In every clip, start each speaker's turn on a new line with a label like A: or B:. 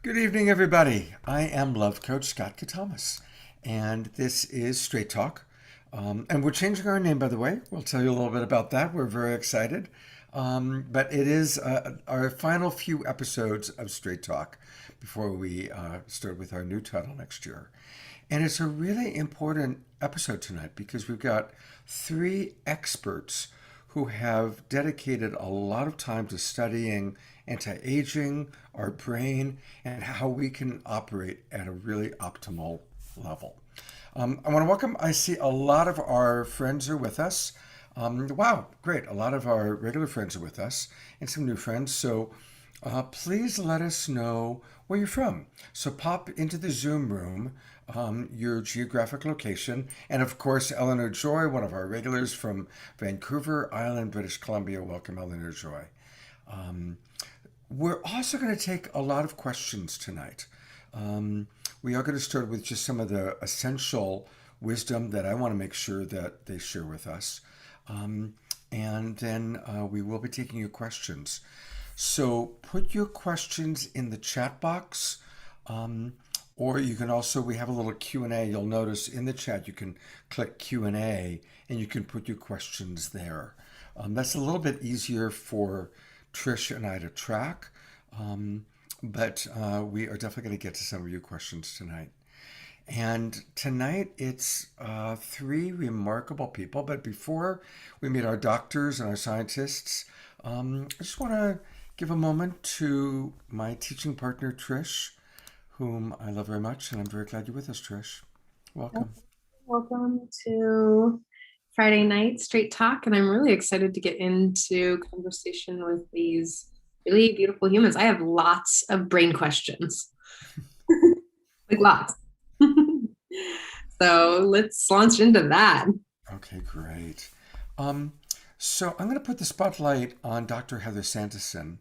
A: Good evening, everybody. I am Love Coach Scott Katamas, and this is Straight Talk. And we're changing our name, by the way. We'll tell you a little bit about that. We're very excited. But it is our final few episodes of Straight Talk before we start with our new title next year. And it's a really important episode tonight because we've got three experts who have dedicated a lot of time to studying anti-aging, our brain, and how we can operate at a really optimal level. I want to welcome, I see a lot of our friends are with us. Wow, great. A lot of our regular friends are with us and some new friends. So please let us know where you're from. So pop into the Zoom room, your geographic location. And of course, Eleanor Joy, one of our regulars from Vancouver Island, British Columbia. Welcome, Eleanor Joy. We're also going to take a lot of questions tonight. We are going to start with just some of the essential wisdom that I want to make sure that they share with us. And then we will be taking your questions. So put your questions in the chat box, or you can also, we have a little Q&A. You'll notice in the chat you can click Q&A and you can put your questions there. That's a little bit easier for Trish and I to track, but we are definitely going to get to some of your questions tonight. And tonight it's three remarkable people, but before we meet our doctors and our scientists, I just want to give a moment to my teaching partner, Trish, whom I love very much, and I'm very glad you're with us, Trish. Welcome.
B: Welcome to Friday night Straight Talk, and I'm really excited to get into conversation with these really beautiful humans. I have lots of brain questions, like lots. So let's launch into that.
A: Okay, great. So I'm going to put the spotlight on Dr. Heather Sanderson,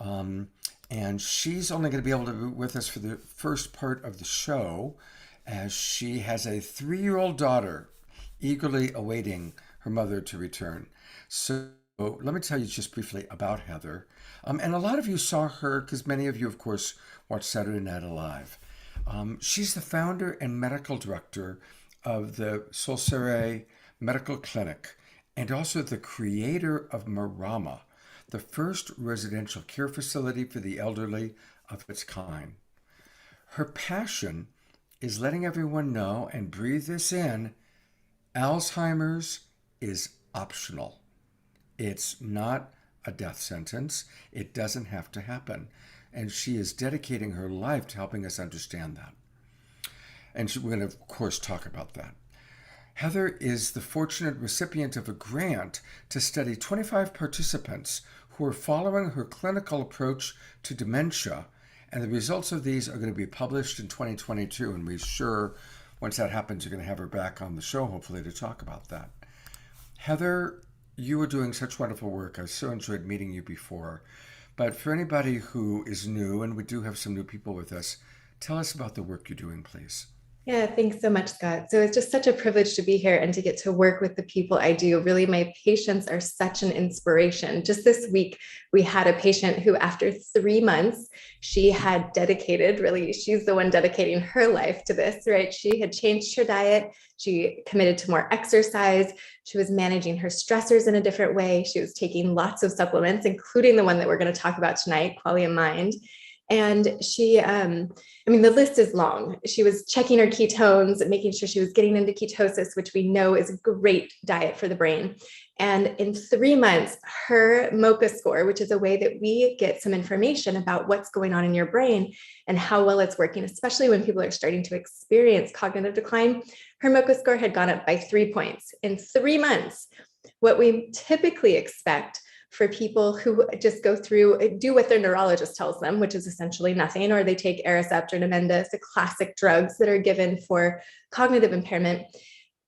A: and she's only going to be able to be with us for the first part of the show, as she has a 3-year-old daughter eagerly awaiting her mother to return. So let me tell you just briefly about Heather. And a lot of you saw her because many of you, of course, watch Saturday Night Alive. She's the founder and medical director of the Solsere Medical Clinic and also the creator of Marama, the first residential care facility for the elderly of its kind. Her passion is letting everyone know, and breathe this in, Alzheimer's is optional. It's not a death sentence. It doesn't have to happen. And she is dedicating her life to helping us understand that. And we're going to, of course, talk about that. Heather is the fortunate recipient of a grant to study 25 participants who are following her clinical approach to dementia, and the results of these are going to be published in 2022, and we're sure once that happens, you're going to have her back on the show, hopefully, to talk about that. Heather, you are doing such wonderful work. I so enjoyed meeting you before. But for anybody who is new, and we do have some new people with us, tell us about the work you're doing, please.
C: Yeah, thanks so much, Scott. So it's just such a privilege to be here and to get to work with the people I do. Really, my patients are such an inspiration. Just this week, we had a patient who, after 3 months, she had dedicated, really, she's the one dedicating her life to this, right? She had changed her diet. She committed to more exercise. She was managing her stressors in a different way. She was taking lots of supplements, including the one that we're going to talk about tonight, Qualia Mind. And she, the list is long. She was checking her ketones, making sure she was getting into ketosis, which we know is a great diet for the brain. And in 3 months, her MoCA score, which is a way that we get some information about what's going on in your brain and how well it's working, especially when people are starting to experience cognitive decline, her MoCA score had gone up by 3 points in 3 months. What we typically expect for people who just go through, do what their neurologist tells them, which is essentially nothing, or they take Aricept or Namenda, the classic drugs that are given for cognitive impairment,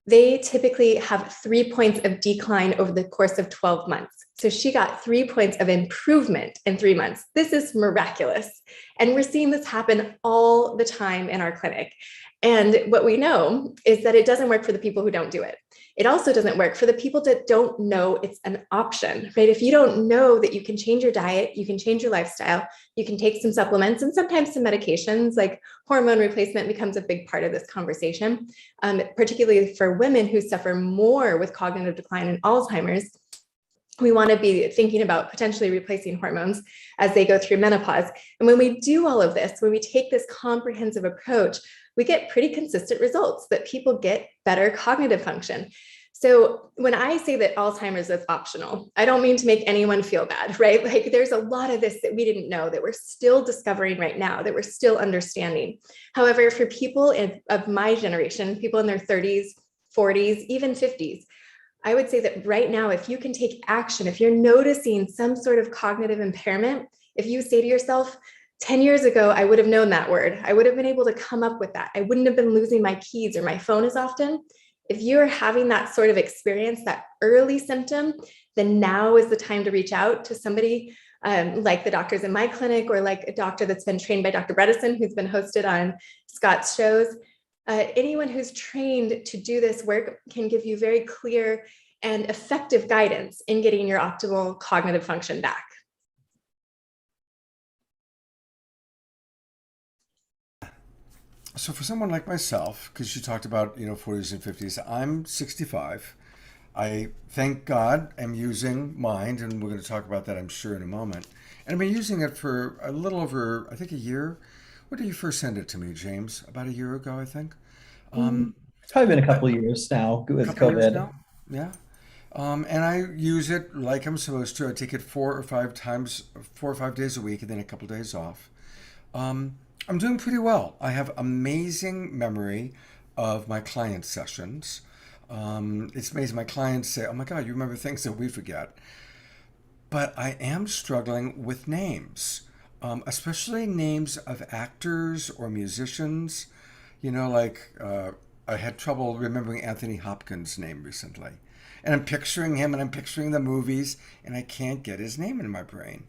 C: they typically have 3 points of decline over the course of 12 months. So she got 3 points of improvement in 3 months. This is miraculous. And we're seeing this happen all the time in our clinic. And what we know is that it doesn't work for the people who don't do it. It also doesn't work for the people that don't know it's an option, right? If you don't know that you can change your diet, you can change your lifestyle, you can take some supplements and sometimes some medications, like hormone replacement becomes a big part of this conversation, particularly for women who suffer more with cognitive decline and Alzheimer's. We want to be thinking about potentially replacing hormones as they go through menopause. And when we do all of this, when we take this comprehensive approach, we get pretty consistent results that people get better cognitive function. So when I say that Alzheimer's is optional, I don't mean to make anyone feel bad, right? Like there's a lot of this that we didn't know, that we're still discovering right now, that we're still understanding. However, for people of my generation, people in their 30s, 40s, even 50s, I would say that right now, if you can take action, if you're noticing some sort of cognitive impairment, if you say to yourself, 10 years ago, I would have known that word. I would have been able to come up with that. I wouldn't have been losing my keys or my phone as often. If you're having that sort of experience, that early symptom, then now is the time to reach out to somebody like the doctors in my clinic, or like a doctor that's been trained by Dr. Bredesen, who's been hosted on Scott's shows. Anyone who's trained to do this work can give you very clear and effective guidance in getting your optimal cognitive function back.
A: So for someone like myself, because you talked about, 40s and 50s, I'm 65. I, thank God, am using Mind, and we're going to talk about that, I'm sure, in a moment. And I've been using it for a little over, I think, a year. When did you first send it to me, James? About a year ago, I think.
D: It's probably been a couple of years now
A: A
D: with
A: couple of years
D: COVID.
A: now. Yeah. And I use it like I'm supposed to. I take it 4 or 5 days a week, and then a couple of days off. I'm doing pretty well. I have amazing memory of my client sessions. It's amazing. My clients say, "Oh my God, you remember things that we forget." But I am struggling with names, especially names of actors or musicians. I had trouble remembering Anthony Hopkins' name recently. And I'm picturing him and I'm picturing the movies, and I can't get his name in my brain.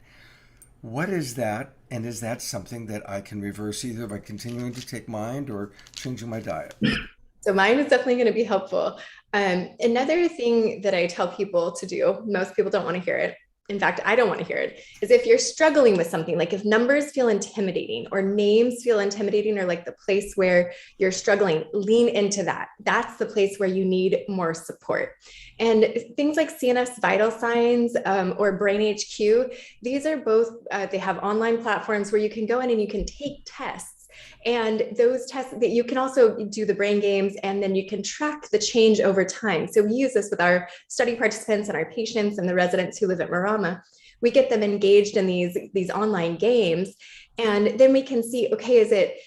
A: What is that? And is that something that I can reverse either by continuing to take Mind or changing my diet?
C: So mine is definitely going to be helpful. Another thing that I tell people to do, most people don't want to hear it. In fact, I don't want to hear it, is if you're struggling with something, like if numbers feel intimidating or names feel intimidating, or like the place where you're struggling, lean into that. That's the place where you need more support. And things like CNS vital signs or Brain HQ, these are both, they have online platforms where you can go in and you can take tests. And those tests that you can also do the brain games, and then you can track the change over time. So we use this with our study participants and our patients and the residents who live at Marama. We get them engaged in these online games, and then we can see, okay, is it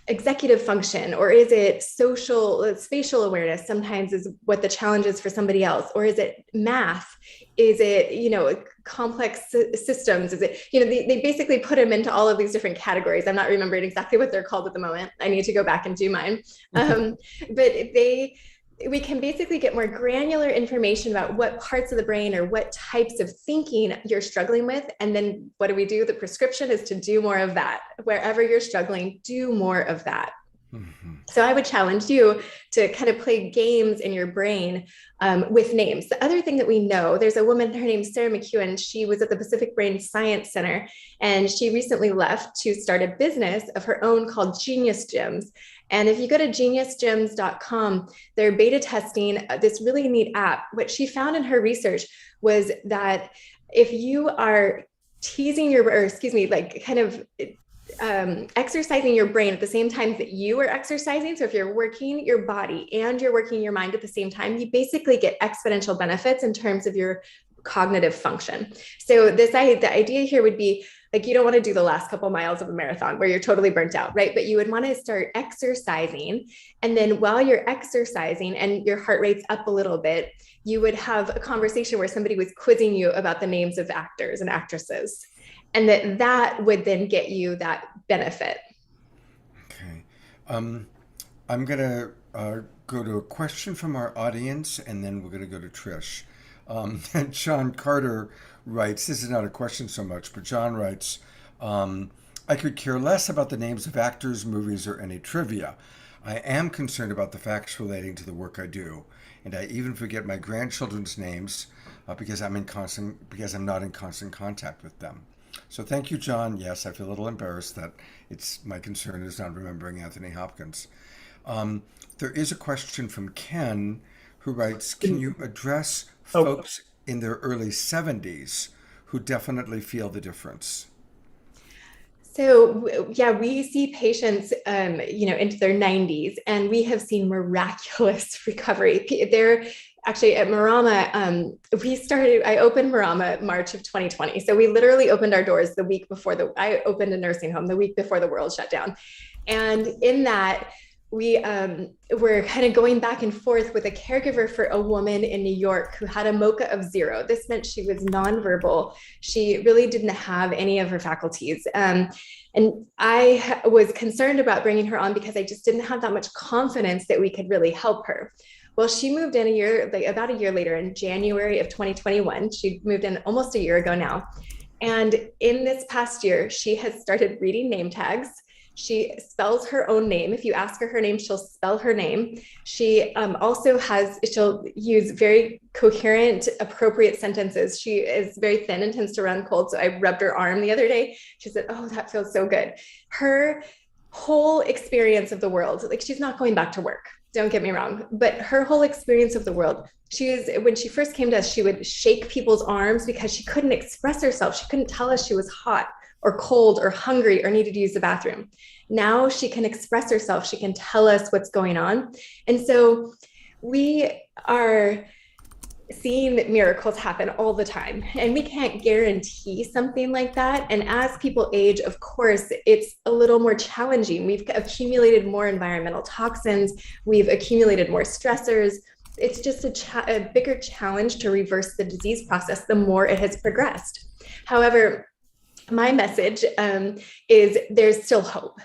C: executive function, or is it spatial awareness sometimes is what the challenge is for somebody else, or is it math, is it complex systems, is it they basically put them into all of these different categories. I'm not remembering exactly what they're called at the moment. I need to go back and do mine. But we can basically get more granular information about what parts of the brain or what types of thinking you're struggling with. And then what do? The prescription is to do more of that. Wherever you're struggling, do more of that. Mm-hmm. So I would challenge you to kind of play games in your brain with names. The other thing that we know, there's a woman, her name's Sarah McEwen. She was at the Pacific Brain Science Center, and she recently left to start a business of her own called Genius Gyms. And if you go to geniusgyms.com, they're beta testing this really neat app. What she found in her research was that if you are exercising your brain at the same time that you are exercising. So if you're working your body and you're working your mind at the same time, you basically get exponential benefits in terms of your cognitive function. So the idea here would be, like, you don't want to do the last couple miles of a marathon where you're totally burnt out, right? But you would want to start exercising. And then while you're exercising and your heart rate's up a little bit, you would have a conversation where somebody was quizzing you about the names of actors and actresses. And that would then get you that benefit.
A: Okay. I'm going to go to a question from our audience, and then we're going to go to Trish. John Carter writes, this is not a question so much, but John writes, I I could care less about the names of actors, movies, or any trivia. I am concerned about the facts relating to the work I do, and I even forget my grandchildren's names because I'm not in constant contact with them. So thank you, John. Yes, I feel a little embarrassed that it's my concern is not remembering Anthony Hopkins. There is a question from Ken who writes, can you address folks in their early 70s who definitely feel the difference?
C: So yeah, we see patients, into their 90s, and we have seen miraculous recovery. They're actually at Marama. I opened Marama March of 2020. So we literally opened our doors the week before I opened a nursing home the week before the world shut down. And in that, we were kind of going back and forth with a caregiver for a woman in New York who had a MoCA of 0. This meant she was nonverbal. She really didn't have any of her faculties. And I was concerned about bringing her on because I just didn't have that much confidence that we could really help her. Well, she moved in about a year later, in January of 2021. She moved in almost a year ago now. And in this past year, she has started reading name tags. She spells her own name. If you ask her name, she'll spell her name. She she'll use very coherent, appropriate sentences. She is very thin and tends to run cold. So I rubbed her arm the other day. She said, "Oh, that feels so good." Her whole experience of the world, like, she's not going back to work. Don't get me wrong, but her whole experience of the world, when she first came to us, she would shake people's arms because she couldn't express herself. She couldn't tell us she was hot or cold or hungry or needed to use the bathroom. Now she can express herself. She can tell us what's going on. And so we are seeing miracles happen all the time, and we can't guarantee something like that. And as people age, of course, it's a little more challenging. We've accumulated more environmental toxins. We've accumulated more stressors. It's just a bigger challenge to reverse the disease process the more it has progressed. However, my message is there's still hope.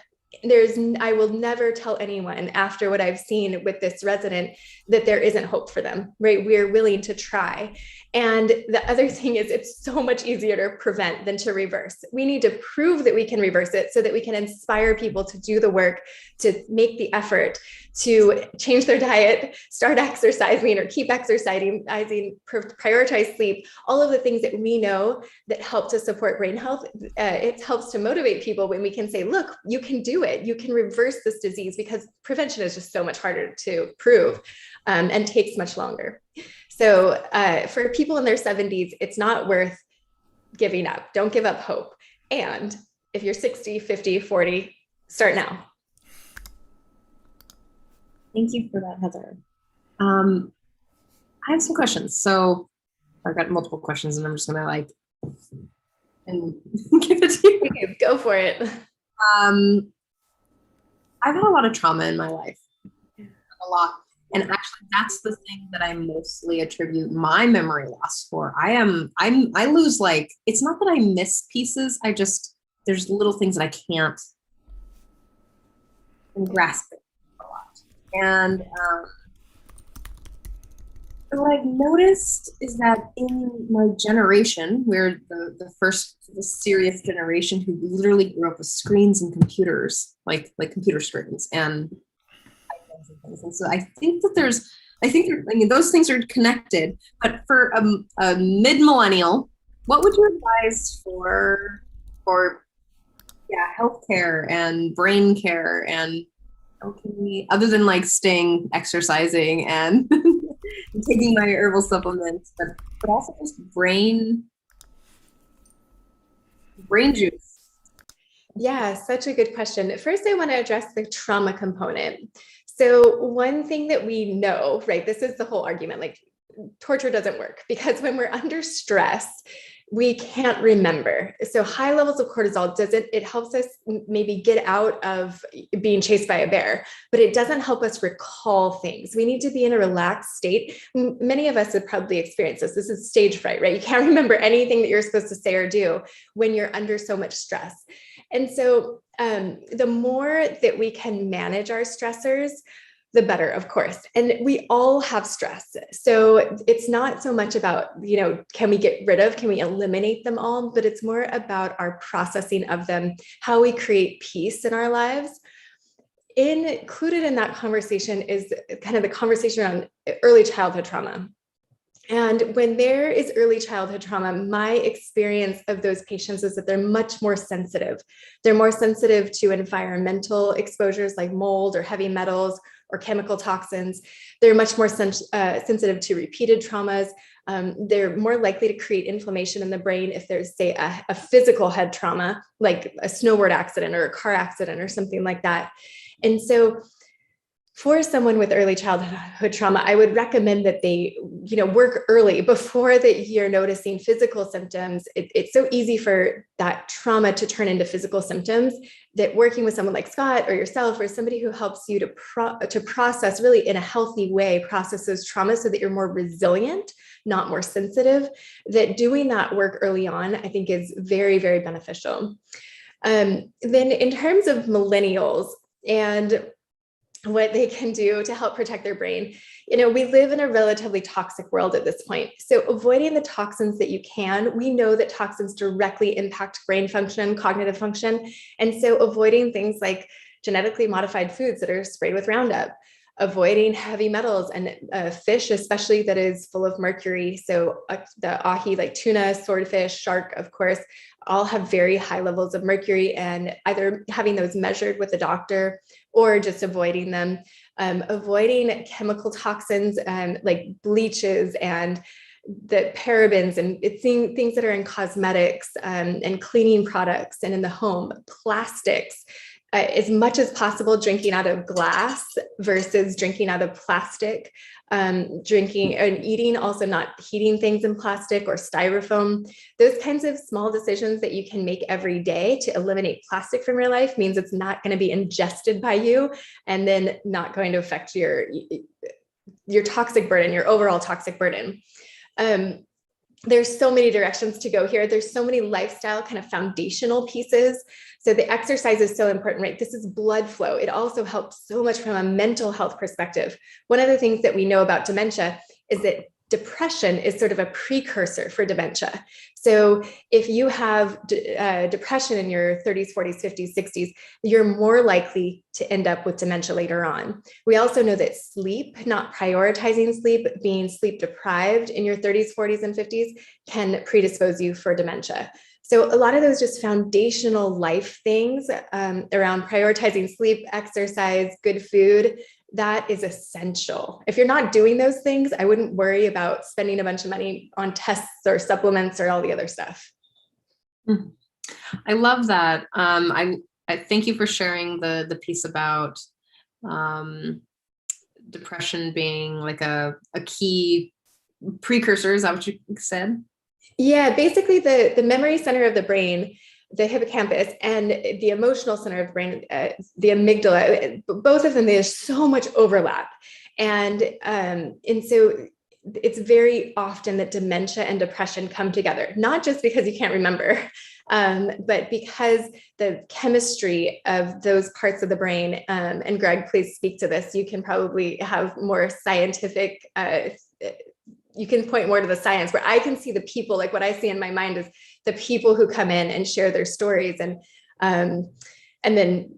C: I will never tell anyone after what I've seen with this resident that there isn't hope for them, right? We're willing to try. And the other thing is, it's so much easier to prevent than to reverse. We need to prove that we can reverse it so that we can inspire people to do the work, to make the effort, to change their diet, start exercising or keep exercising, prioritize sleep, all of the things that we know that help to support brain health. It helps to motivate people when we can say, look, you can do it. You can reverse this disease, because prevention is just so much harder to prove and takes much longer. So for people in their 70s, it's not worth giving up. Don't give up hope. And if you're 60, 50, 40, start now.
B: Thank you for that, Heather. I have some questions. So I've got multiple questions, and I'm just gonna and give it to you.
C: Go for it.
B: I've had a lot of trauma in my life, a lot. And actually, that's the thing that I mostly attribute my memory loss for. I lose, it's not that I miss pieces. There's little things that I can't grasp it a lot. And what I've noticed is that in my generation, we're the serious generation who literally grew up with screens and computers, like computer screens and things. And so I think those things are connected. But for a mid-millennial, what would you advise for healthcare and brain care, and how can we, other than staying, exercising, and taking my herbal supplements, but also just brain juice?
C: Yeah, such a good question. First, I want to address the trauma component. So one thing that we know, right, this is the whole argument, torture doesn't work, because when we're under stress, we can't remember. So high levels of cortisol it helps us maybe get out of being chased by a bear, but it doesn't help us recall things. We need to be in a relaxed state. Many of us have probably experienced this. This is stage fright, right? You can't remember anything that you're supposed to say or do when you're under so much stress. And so the more that we can manage our stressors, the better, of course. And we all have stress. So it's not so much about, can we get rid of, can we eliminate them all? But it's more about our processing of them, how we create peace in our lives. Included in that conversation is kind of the conversation around early childhood trauma. And when there is early childhood trauma, my experience of those patients is that they're much more sensitive. They're more sensitive to environmental exposures like mold or heavy metals or chemical toxins. They're much more sensitive to repeated traumas. They're more likely to create inflammation in the brain if there's, say, a physical head trauma, like a snowboard accident or a car accident or something like that. And so for someone with early childhood trauma, I would recommend that they, work early before that you're noticing physical symptoms. It's so easy for that trauma to turn into physical symptoms that working with someone like Scott or yourself or somebody who helps you to process really in a healthy way, process those traumas so that you're more resilient, not more sensitive, that doing that work early on, I think is very, very beneficial. Then in terms of millennials and what they can do to help protect their brain. We live in a relatively toxic world at this point. So avoiding the toxins that you can, we know that toxins directly impact brain function, cognitive function. And so avoiding things like genetically modified foods that are sprayed with Roundup, avoiding heavy metals and fish, especially that is full of mercury. So the ahi, like tuna, swordfish, shark, of course, all have very high levels of mercury, and either having those measured with a doctor or just avoiding them. Avoiding chemical toxins like bleaches and the parabens and things that are in cosmetics and cleaning products and in the home, plastics. As much as possible, drinking out of glass versus drinking out of plastic, drinking and eating, also not heating things in plastic or styrofoam. Those kinds of small decisions that you can make every day to eliminate plastic from your life means it's not going to be ingested by you and then not going to affect your toxic burden, your overall toxic burden. There's so many directions to go here. There's so many lifestyle kind of foundational pieces. So the exercise is so important, right? This is blood flow. It also helps so much from a mental health perspective. One of the things that we know about dementia is that depression is sort of a precursor for dementia. So if you have depression in your 30s, 40s, 50s, 60s, you're more likely to end up with dementia later on. We also know that sleep, not prioritizing sleep, being sleep deprived in your 30s, 40s, and 50s can predispose you for dementia. So a lot of those just foundational life things around prioritizing sleep, exercise, good food, that is essential. If you're not doing those things, I wouldn't worry about spending a bunch of money on tests or supplements or all the other stuff.
B: I love that. I thank you for sharing the piece about depression being like a key precursor. Is that what you said?
C: Yeah, basically the memory center of the brain, the hippocampus, and the emotional center of the brain, the amygdala, both of them, there's so much overlap. And so it's very often that dementia and depression come together, not just because you can't remember, but because the chemistry of those parts of the brain, and Greg, please speak to this, you can probably have more scientific you can point more to the science, where I can see the people, like what I see in my mind is the people who come in and share their stories. And then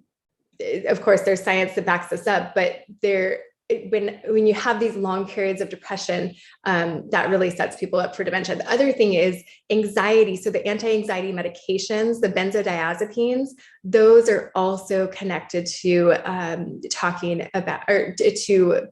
C: of course there's science that backs this up, but when you have these long periods of depression, that really sets people up for dementia. The other thing is anxiety. So the anti-anxiety medications, the benzodiazepines, those are also connected to talking about, or to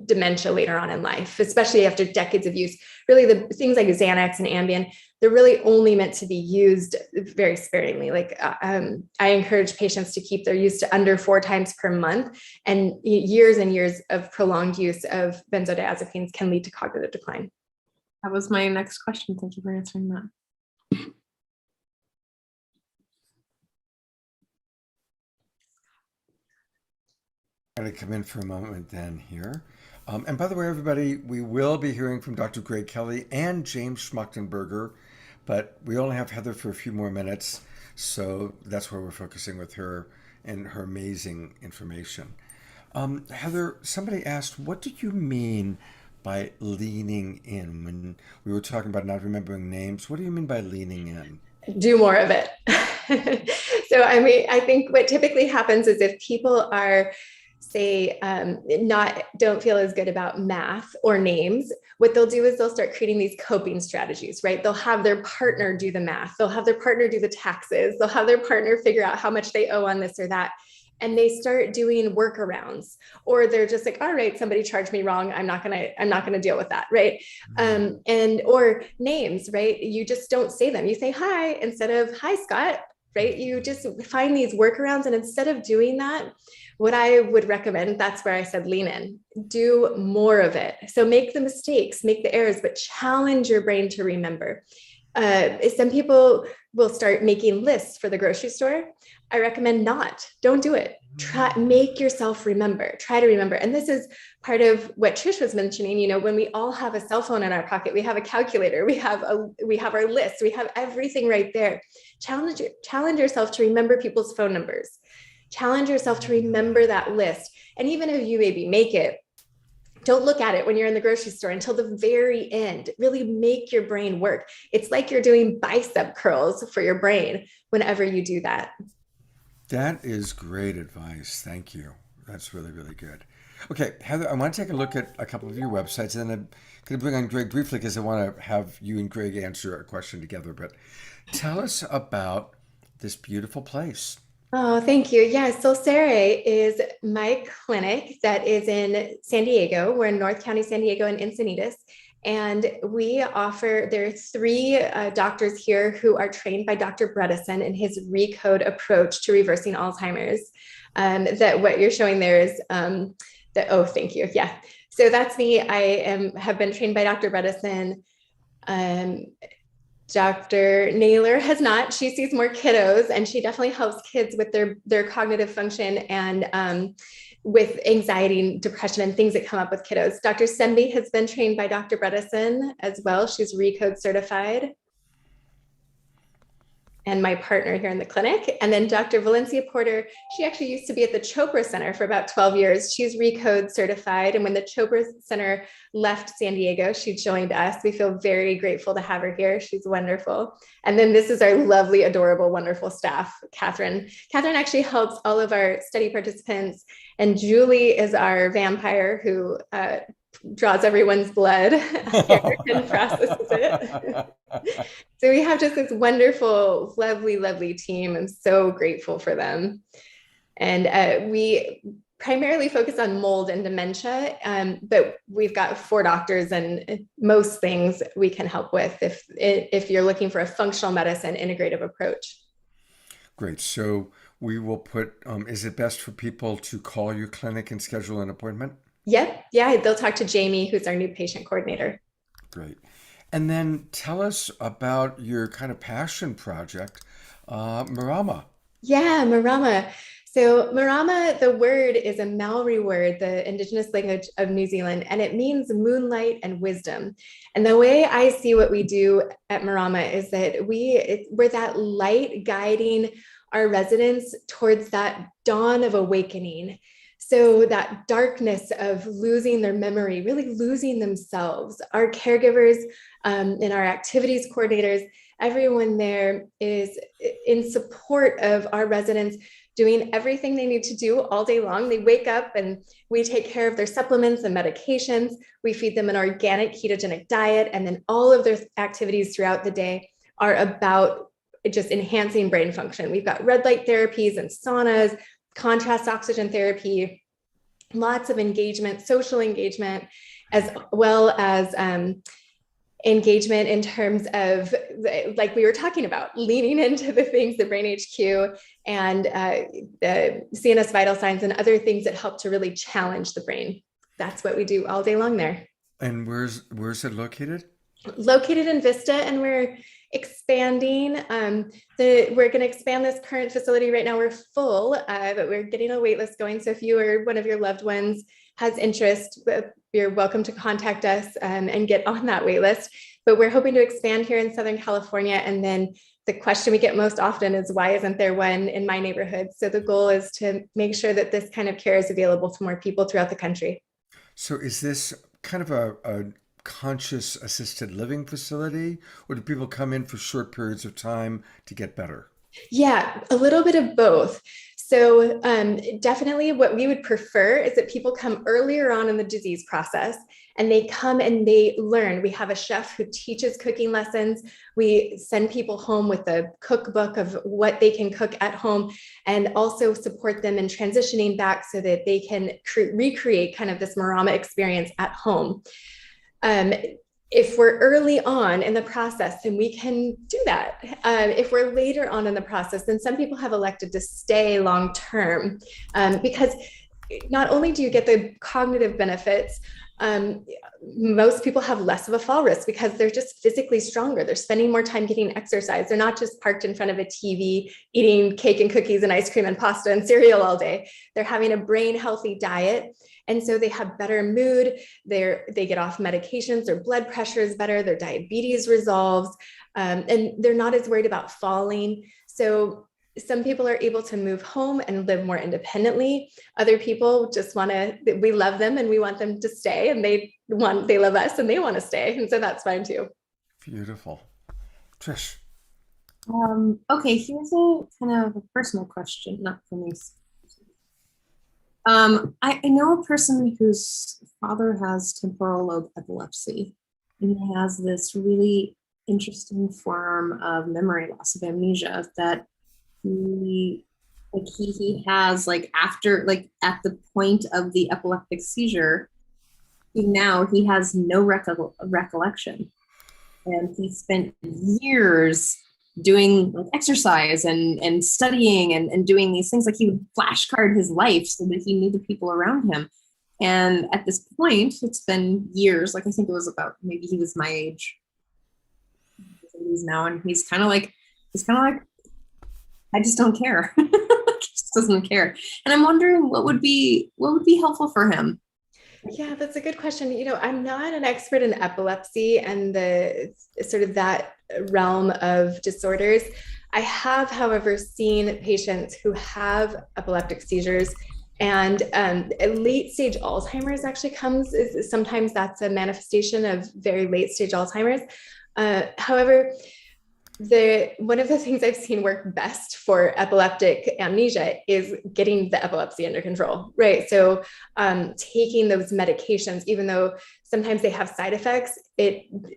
C: dementia later on in life, especially after decades of use. Really, the things like Xanax and Ambien, they're really only meant to be used very sparingly. Like I encourage patients to keep their use to under 4 times per month, and years of prolonged use of benzodiazepines can lead to cognitive decline.
B: That was my next question. Thank you for answering that.
A: I'm going to come in for a moment then here. And by the way, everybody, we will be hearing from Dr. Greg Kelly and James Schmachtenberger, but we only have Heather for a few more minutes, so that's where we're focusing with her and her amazing information. Heather, somebody asked, what do you mean by leaning in? When we were talking about not remembering names, what do you mean by leaning in?
C: Do more of it. So, I mean, I think what typically happens is if people are, say, don't feel as good about math or names, what they'll do is they'll start creating these coping strategies, right? They'll have their partner do the math, they'll have their partner do the taxes, they'll have their partner figure out how much they owe on this or that. And they start doing workarounds, or they're just like, all right, somebody charged me wrong, I'm not gonna deal with that, right? And or names, right? You just don't say them, you say hi instead of hi Scott, right? You just find these workarounds. And instead of doing that, what I would recommend, that's where I said lean in, do more of it. So make the mistakes, make the errors, but challenge your brain to remember. Some people will start making lists for the grocery store. I recommend don't do it. Make yourself remember, try to remember. And this is part of what Trish was mentioning. You know, when we all have a cell phone in our pocket, we have a calculator, we have our list, we have everything right there. Challenge yourself to remember people's phone numbers. Challenge yourself to remember that list. And even if you maybe make it, don't look at it when you're in the grocery store until the very end. Really make your brain work. It's like you're doing bicep curls for your brain whenever you do that.
A: That is great advice. Thank you. That's really, really good. Okay, Heather, I want to take a look at a couple of your websites, and then I'm going to bring on Greg briefly because I want to have you and Greg answer a question together. But tell us about this beautiful place.
C: Oh, thank you. Yeah, so Sarah is my clinic that is in San Diego. We're in North County, San Diego, and Encinitas. And there are three doctors here who are trained by Dr. Bredesen in his RECODE approach to reversing Alzheimer's. That what you're showing there is thank you. Yeah. So that's me. Have been trained by Dr. Bredesen. Dr. Naylor has not. She sees more kiddos, and she definitely helps kids with their cognitive function and with anxiety and depression and things that come up with kiddos. Dr. Semby has been trained by Dr. Bredesen as well. She's RECODE certified. And my partner here in the clinic. And then Dr. Valencia Porter, she actually used to be at the Chopra Center for about 12 years. She's RECODE certified. And when the Chopra Center left San Diego, she joined us. We feel very grateful to have her here. She's wonderful. And then this is our lovely, adorable, wonderful staff, Catherine. Catherine actually helps all of our study participants. And Julie is our vampire who draws everyone's blood and processes it. So we have just this wonderful, lovely, lovely team. I'm so grateful for them. And we primarily focus on mold and dementia, but we've got 4 doctors, and most things we can help with if you're looking for a functional medicine integrative approach.
A: Great. So we will put, is it best for people to call your clinic and schedule an appointment?
C: Yep. Yeah. They'll talk to Jamie, who's our new patient coordinator.
A: Great. And then tell us about your kind of passion project, Marama.
C: Yeah, Marama. So Marama, the word is a Maori word, the indigenous language of New Zealand, and it means moonlight and wisdom. And the way I see what we do at Marama is that we're that light guiding our residents towards that dawn of awakening. So that darkness of losing their memory, really losing themselves. Our caregivers and our activities coordinators, everyone there is in support of our residents doing everything they need to do all day long. They wake up and we take care of their supplements and medications. We feed them an organic ketogenic diet. And then all of their activities throughout the day are about just enhancing brain function. We've got red light therapies and saunas, contrast oxygen therapy, lots of engagement, social engagement, as well as engagement in terms of, like we were talking about, leaning into the things, the Brain HQ and the CNS vital signs and other things that help to really challenge the brain. That's what we do all day long there.
A: And where's it located?
C: Located in Vista, and we're expanding. We're going to expand this current facility. Right now we're full, but we're getting a wait list going. So if you or one of your loved ones has interest, you're welcome to contact us and get on that wait list. but we're hoping to expand here in Southern California. And then the question we get most often is, why isn't there one in my neighborhood? So the goal is to make sure that this kind of care is available to more people throughout the country.
A: So is this kind of a conscious assisted living facility, or do people come in for short periods of time to get better?
C: Yeah, a little bit of both. So definitely what we would prefer is that people come earlier on in the disease process and they come and they learn. We have a chef who teaches cooking lessons. We send people home with a cookbook of what they can cook at home, and also support them in transitioning back so that they can recreate kind of this Marama experience at home. If we're early on in the process, then we can do that. If we're later on in the process, then some people have elected to stay long term, because not only do you get the cognitive benefits, most people have less of a fall risk because they're just physically stronger. They're spending more time getting exercise. They're not just parked in front of a TV, eating cake and cookies and ice cream and pasta and cereal all day. They're having a brain healthy diet. And so they have better mood, they get off medications, their blood pressure is better, their diabetes resolves, and they're not as worried about falling. So some people are able to move home and live more independently. Other people just we love them and we want them to stay, and they love us and they want to stay. And so that's fine too.
A: Beautiful. Trish.
B: Okay, here's a kind of a personal question, not for me. I know a person whose father has temporal lobe epilepsy, and he has this really interesting form of memory loss, of amnesia, that he has, like, after, like, at the point of the epileptic seizure, he has no recollection, and he spent years doing, like, exercise and studying and doing these things. Like, he would flashcard his life so that he knew the people around him. And at this point, it's been years, like, I think it was about, maybe he was my age now, and he's kind of like, I just don't care. He just doesn't care. And I'm wondering what would be helpful for him.
C: Yeah, that's a good question. I'm not an expert in epilepsy and the sort of that realm of disorders. I have, however, seen patients who have epileptic seizures, and late stage Alzheimer's actually sometimes that's a manifestation of very late stage Alzheimer's. However, one of the things I've seen work best for epileptic amnesia is getting the epilepsy under control, right? So taking those medications, even though sometimes they have side effects,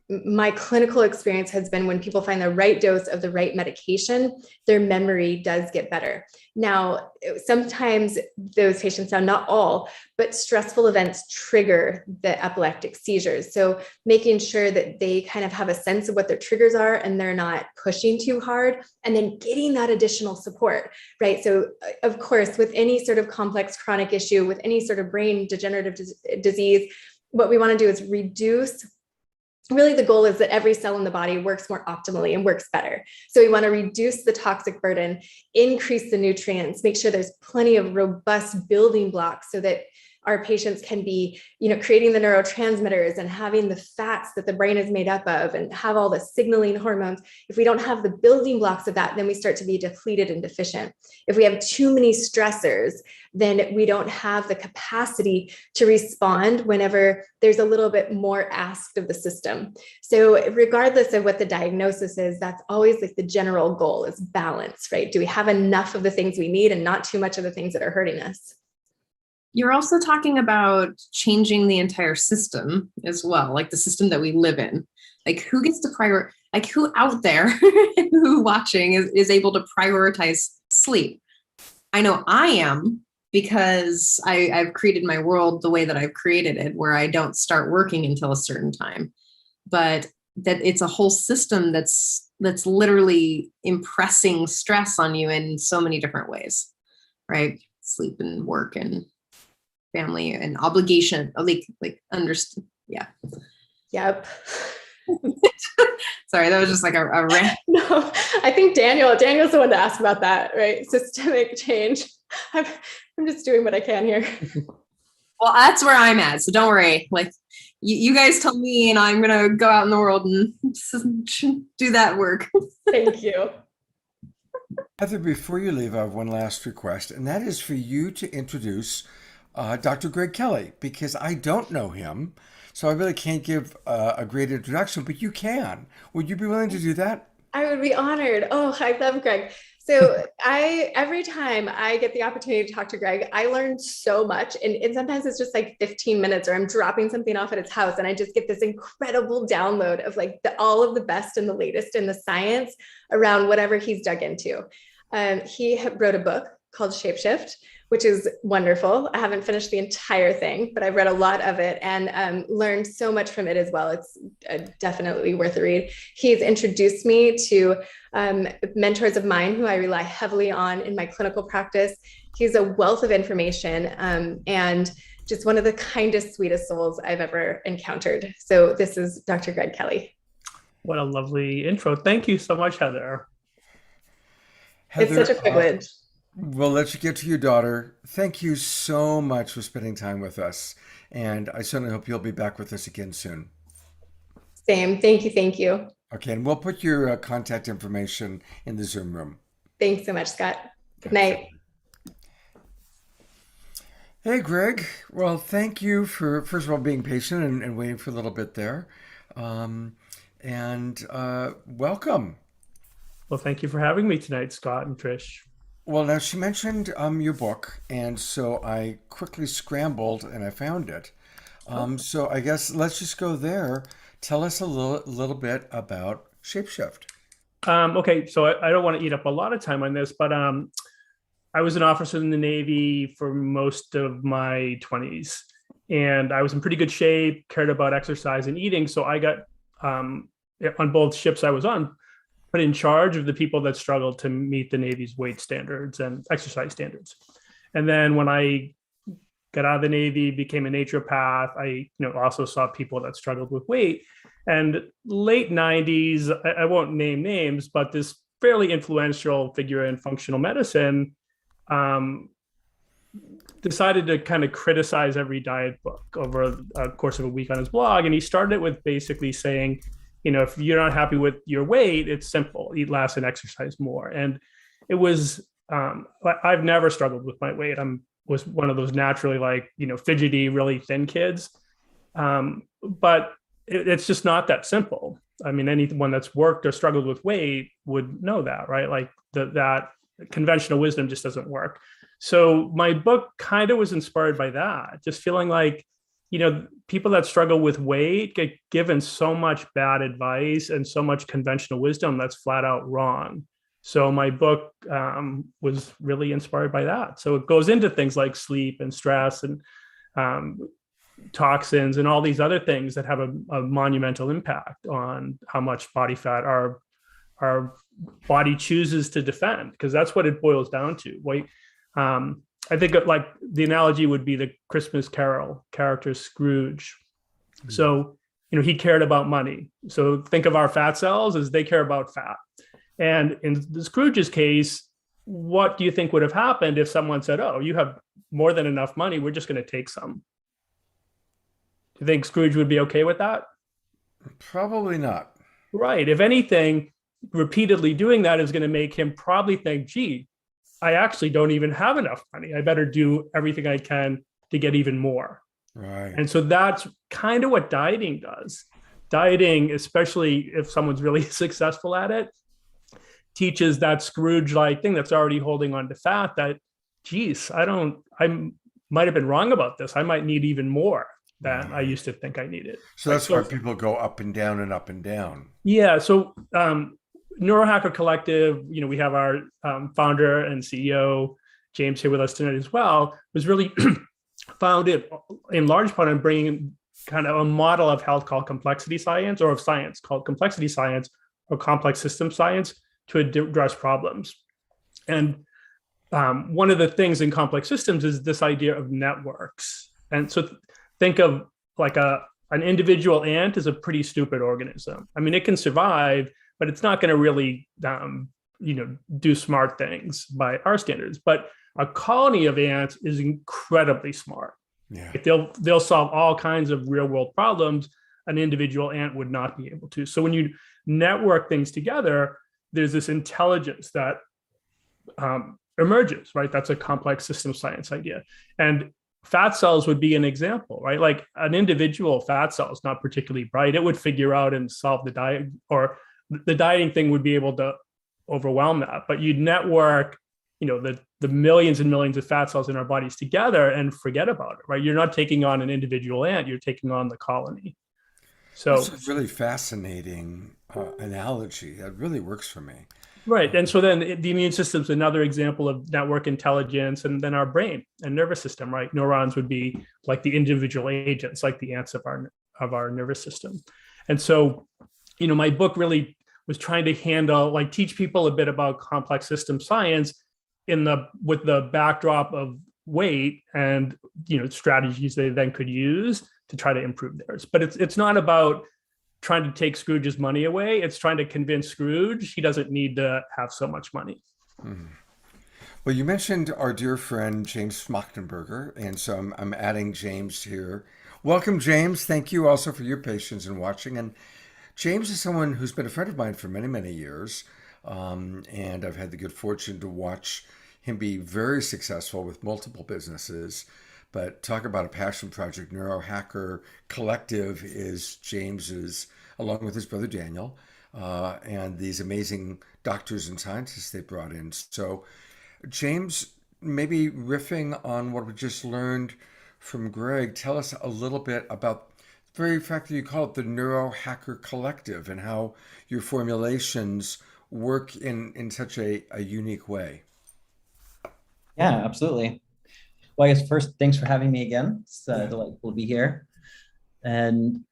C: my clinical experience has been when people find the right dose of the right medication, their memory does get better. Now, sometimes those patients, now not all, but stressful events trigger the epileptic seizures. So making sure that they kind of have a sense of what their triggers are and they're not pushing too hard, and then getting that additional support, right? So of course, with any sort of complex chronic issue, with any sort of brain degenerative disease, what we want to do is reduce. Really, the goal is that every cell in the body works more optimally and works better. So we want to reduce the toxic burden, increase the nutrients, make sure there's plenty of robust building blocks so that our patients can be, creating the neurotransmitters and having the fats that the brain is made up of and have all the signaling hormones. If we don't have the building blocks of that, then we start to be depleted and deficient. If we have too many stressors, then we don't have the capacity to respond whenever there's a little bit more asked of the system. So regardless of what the diagnosis is, that's always like the general goal is balance, right? Do we have enough of the things we need and not too much of the things that are hurting us?
B: You're also talking about changing the entire system as well, like the system that we live in. Like, who gets to who out there who watching is able to prioritize sleep? I know I am, because I've created my world the way that I've created it, where I don't start working until a certain time. But that it's a whole system that's literally impressing stress on you in so many different ways, right? Sleep and work and family and obligation, understand. Yeah.
C: Yep.
B: Sorry, that was just like a rant.
C: No, I think Daniel's the one to ask about that, right? Systemic change. I'm just doing what I can here.
B: Well, that's where I'm at. So don't worry. Like, You guys tell me, and I'm gonna go out in the world and do that work.
C: Thank you.
A: Heather, before you leave, I have one last request, and that is for you to introduce Dr. Greg Kelly, because I don't know him, so I really can't give a great introduction, but you can. Would you be willing to do that?
C: I would be honored. Oh, I love Greg. So every time I get the opportunity to talk to Greg, I learn so much. And sometimes it's just like 15 minutes, or I'm dropping something off at his house and I just get this incredible download of like all of the best and the latest in the science around whatever he's dug into. He wrote a book called Shapeshift, which is wonderful. I haven't finished the entire thing, but I've read a lot of it and learned so much from it as well. It's definitely worth a read. He's introduced me to mentors of mine who I rely heavily on in my clinical practice. He's a wealth of information and just one of the kindest, sweetest souls I've ever encountered. So this is Dr. Greg Kelly.
E: What a lovely intro. Thank you so much, Heather.
A: Heather,
C: It's such a privilege.
A: We'll let you get to your daughter. Thank you so much for spending time with us. And I certainly hope you'll be back with us again soon.
C: Same. Thank you. Thank you.
A: Okay, and we'll put your contact information in the Zoom room.
C: Thanks so much, Scott. Good night.
A: Hey, Greg. Well, thank you for, first of all, being patient and waiting for a little bit there. Welcome.
E: Well, thank you for having me tonight, Scott and Trish.
A: Well, now she mentioned your book, and so I quickly scrambled and I found it. So I guess let's just go there. Tell us a little bit about Shapeshift.
E: Okay, so I don't want to eat up a lot of time on this, but I was an officer in the Navy for most of my 20s, and I was in pretty good shape, cared about exercise and eating. So I got on both ships I was on, put in charge of the people that struggled to meet the Navy's weight standards and exercise standards. And then when I got out of the Navy, became a naturopath, I also saw people that struggled with weight. And late 90s, I won't name names, but this fairly influential figure in functional medicine decided to kind of criticize every diet book over a course of a week on his blog. And he started it with basically saying, if you're not happy with your weight, it's simple: eat less and exercise more. And it was, I've never struggled with my weight. Was one of those naturally fidgety, really thin kids. But it's just not that simple. I mean, anyone that's worked or struggled with weight would know that, right? Like that conventional wisdom just doesn't work. So my book kind of was inspired by that, just feeling like, people that struggle with weight get given so much bad advice and so much conventional wisdom that's flat out wrong. So my book was really inspired by that. So it goes into things like sleep and stress and toxins and all these other things that have a monumental impact on how much body fat our body chooses to defend, because that's what it boils down to. I think like the analogy would be the Christmas Carol character Scrooge. Mm-hmm. So, he cared about money. So think of our fat cells as they care about fat. And in the Scrooge's case, what do you think would have happened if someone said, "Oh, you have more than enough money, we're just going to take some"? Do you think Scrooge would be okay with that?
A: Probably not.
E: Right. If anything, repeatedly doing that is going to make him probably think, gee, I actually don't even have enough money. I better do everything I can to get even more.
A: Right.
E: And so that's kind of what dieting does. Dieting, especially if someone's really successful at it, teaches that Scrooge-like thing that's already holding on to fat that, geez, I might have been wrong about this. I might need even more than I used to think I needed.
A: So that's why people go up and down and up and down.
E: Yeah. So Neurohacker Collective, we have our founder and CEO, James, here with us tonight as well, was really founded in large part on bringing kind of a model of health called complexity science, or of science called complexity science or complex system science, to address problems. And one of the things in complex systems is this idea of networks. And so think of like an individual ant is a pretty stupid organism. I mean, it can survive, but it's not going to really, do smart things by our standards. But a colony of ants is incredibly smart.
A: Yeah.
E: They'll solve all kinds of real world problems an individual ant would not be able to. So when you network things together, there's this intelligence that emerges, right? That's a complex system science idea. And fat cells would be an example, right? Like an individual fat cell is not particularly bright. It would figure out and solve the diet, or the dieting thing would be able to overwhelm that. But you'd network, the millions and millions of fat cells in our bodies together and forget about it, right? You're not taking on an individual ant, you're taking on the colony. So
A: that's a really fascinating analogy. That really works for me.
E: Right. And so then the immune system is another example of network intelligence, and then our brain and nervous system, right? Neurons would be like the individual agents, like the ants of our nervous system. And so, my book really was trying to teach people a bit about complex system science with the backdrop of weight and, strategies they then could use to try to improve theirs. But it's not about trying to take Scrooge's money away. It's trying to convince Scrooge he doesn't need to have so much money.
A: Mm-hmm. Well, you mentioned our dear friend James Schmachtenberger, and so I'm adding James here. Welcome, James. Thank you also for your patience in watching. And James is someone who's been a friend of mine for many, many years, and I've had the good fortune to watch him be very successful with multiple businesses. But talk about a passion project. Neurohacker Collective is James's, along with his brother Daniel, and these amazing doctors and scientists they brought in. So, James, maybe riffing on what we just learned from Greg, tell us a little bit about the very fact that you call it the Neurohacker Collective and how your formulations work in such a unique way.
D: Yeah, absolutely. Well, I guess first, thanks for having me again. It's delightful to be here. And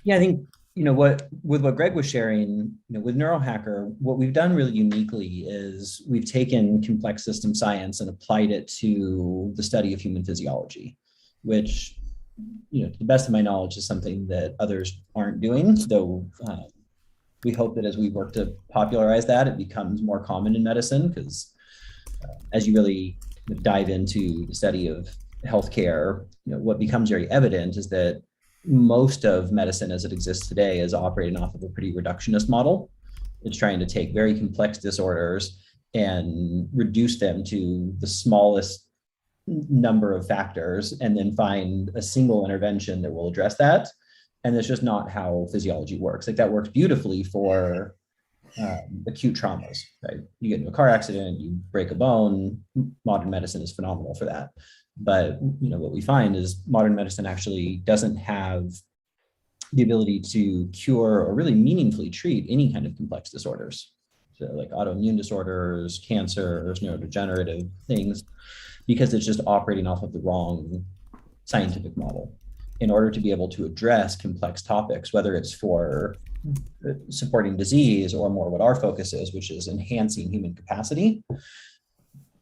D: yeah, I think, what Greg was sharing, with Neurohacker, what we've done really uniquely is we've taken complex system science and applied it to the study of human physiology, which, to the best of my knowledge, is something that others aren't doing, though we hope that as we work to popularize that, it becomes more common in medicine, because as you really dive into the study of healthcare, what becomes very evident is that most of medicine as it exists today is operating off of a pretty reductionist model. It's trying to take very complex disorders and reduce them to the smallest number of factors and then find a single intervention that will address that. And that's just not how physiology works. Like, that works beautifully for acute traumas, right? You get into a car accident, you break a bone, modern medicine is phenomenal for that. But what we find is modern medicine actually doesn't have the ability to cure or really meaningfully treat any kind of complex disorders. So like autoimmune disorders, cancers, neurodegenerative things, because it's just operating off of the wrong scientific model. In order to be able to address complex topics, whether it's for supporting disease or more what our focus is, which is enhancing human capacity,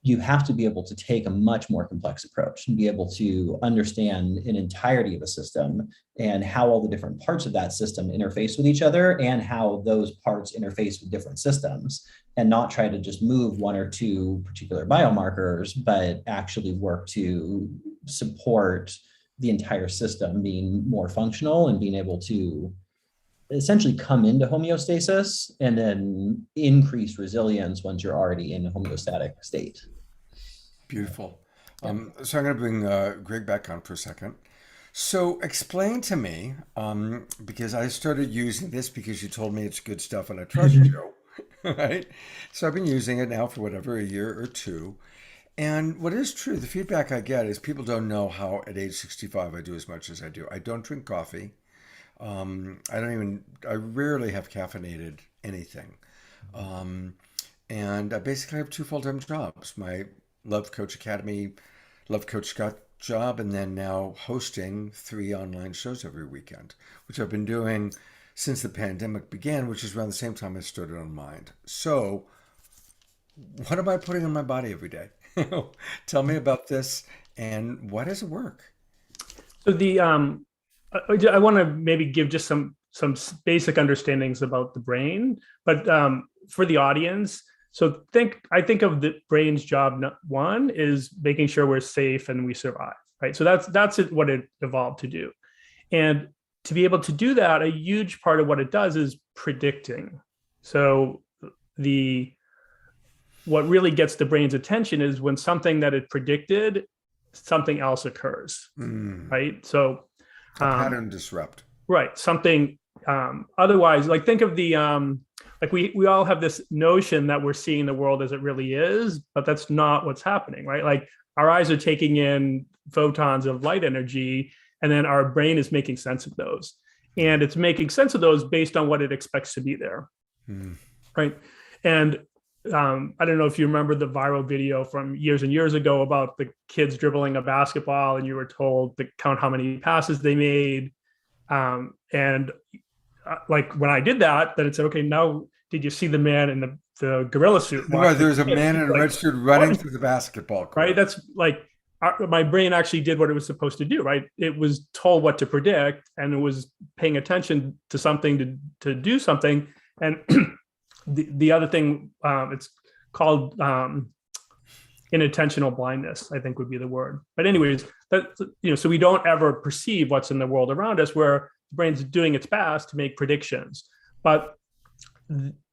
D: you have to be able to take a much more complex approach and be able to understand an entirety of a system and how all the different parts of that system interface with each other and how those parts interface with different systems, and not try to just move one or two particular biomarkers, but actually work to support the entire system being more functional and being able to essentially come into homeostasis and then increase resilience once you're already in a homeostatic state.
A: Beautiful. So I'm going to bring Greg back on for a second. So explain to me, because I started using this because you told me it's good stuff and I trust you, right? So I've been using it now for a year or two. And what is true, the feedback I get is people don't know how at age 65 I do as much as I do. I don't drink coffee. I rarely have caffeinated anything. And I basically have 2 full-time jobs. My Love Coach Academy, Love Coach Scott job, and then now hosting 3 online shows every weekend, which I've been doing since the pandemic began, which is around the same time I started on Mind. So what am I putting in my body every day? Tell me about this, and why does it work?
E: So I want to maybe give just some basic understandings about the brain, but for the audience, I think of the brain's job, one is making sure we're safe and we survive, right? So that's what it evolved to do. And to be able to do that, a huge part of what it does is predicting. So what really gets the brain's attention is when something that it predicted, something else occurs, right? So
A: a pattern disrupt.
E: Right. Something otherwise, like think of the like we all have this notion that we're seeing the world as it really is, but that's not what's happening, right? Like our eyes are taking in photons of light energy, and then our brain is making sense of those. And it's making sense of those based on what it expects to be there. Right. And I don't know if you remember the viral video from years and years ago about the kids dribbling a basketball, and you were told to count how many passes they made. Like when I did that, then it said, okay, now did you see the man in the gorilla suit?
A: Right, there's a man in a red suit running through the basketball court.
E: Right. That's like my brain actually did what it was supposed to do. Right. It was told what to predict, and it was paying attention to something to do something. And the other thing, it's called inattentional blindness, I think would be the word. But anyways, so we don't ever perceive what's in the world around us, where the brain's doing its best to make predictions. But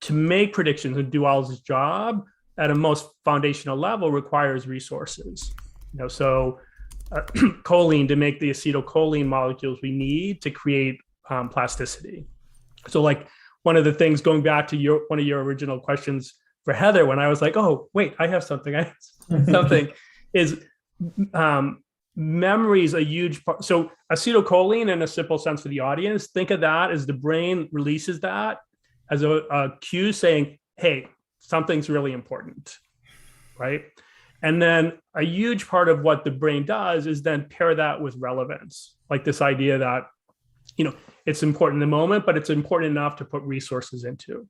E: to make predictions and do all this job at a most foundational level requires resources. So choline, to make the acetylcholine molecules we need to create plasticity. So like one of the things, going back to one of your original questions for Heather, when I was like, oh, wait, I have something, is memory is a huge part. So acetylcholine, in a simple sense for the audience, think of that as the brain releases that as a cue saying, hey, something's really important, right? And then a huge part of what the brain does is then pair that with relevance, like this idea that, it's important in the moment, but it's important enough to put resources into.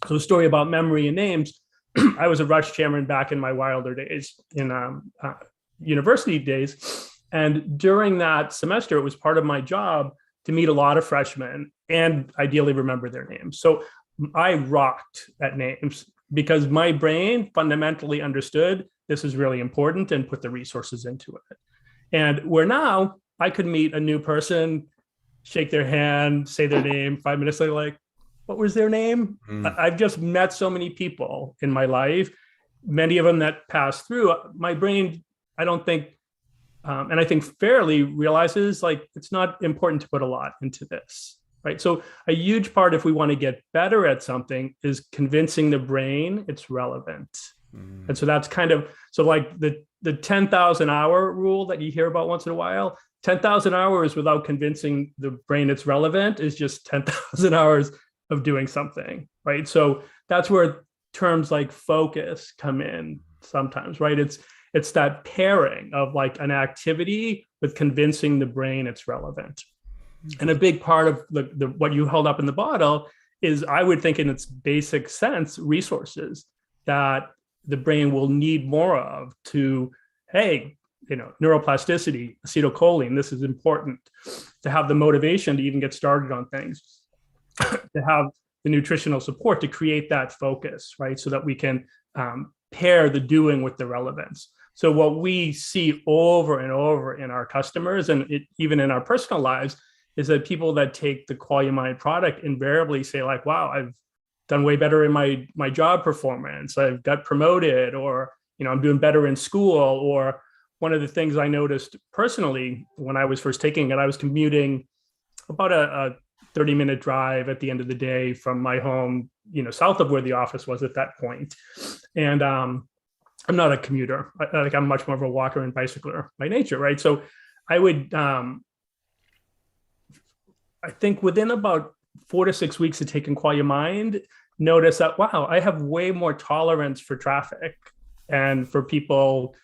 E: So a story about memory and names. I was a rush chairman back in my wilder days in university days. And during that semester, it was part of my job to meet a lot of freshmen and ideally remember their names. So I rocked at names because my brain fundamentally understood this is really important and put the resources into it. And where now I could meet a new person, shake their hand, say their name, 5 minutes later, like, what was their name? I've just met so many people in my life, many of them that pass through. My brain, I don't think, and I think fairly realizes like it's not important to put a lot into this, right? So a huge part, if we want to get better at something, is convincing the brain it's relevant. And so that's kind of, so like the 10,000 hour rule that you hear about once in a while, 10,000 hours without convincing the brain it's relevant is just 10,000 hours of doing something, right? So that's where terms like focus come in sometimes, right? It's that pairing of like an activity with convincing the brain it's relevant. And a big part of the what you held up in the bottle is, I would think in its basic sense, resources that the brain will need more of to, hey, neuroplasticity, acetylcholine, this is important, to have the motivation to even get started on things, to have the nutritional support to create that focus, right? So that we can pair the doing with the relevance. So what we see over and over in our customers, and even in our personal lives, is that people that take the Quality Mind product invariably say like, wow, I've done way better in my job performance. I've got promoted, or, I'm doing better in school. Or one of the things I noticed personally when I was first taking it, I was commuting about a 30-minute drive at the end of the day from my home, south of where the office was at that point. And I'm not a commuter. I'm much more of a walker and bicycler by nature, right? So I would, I think within about 4 to 6 weeks of taking Quality Mind, notice that, wow, I have way more tolerance for traffic and for people,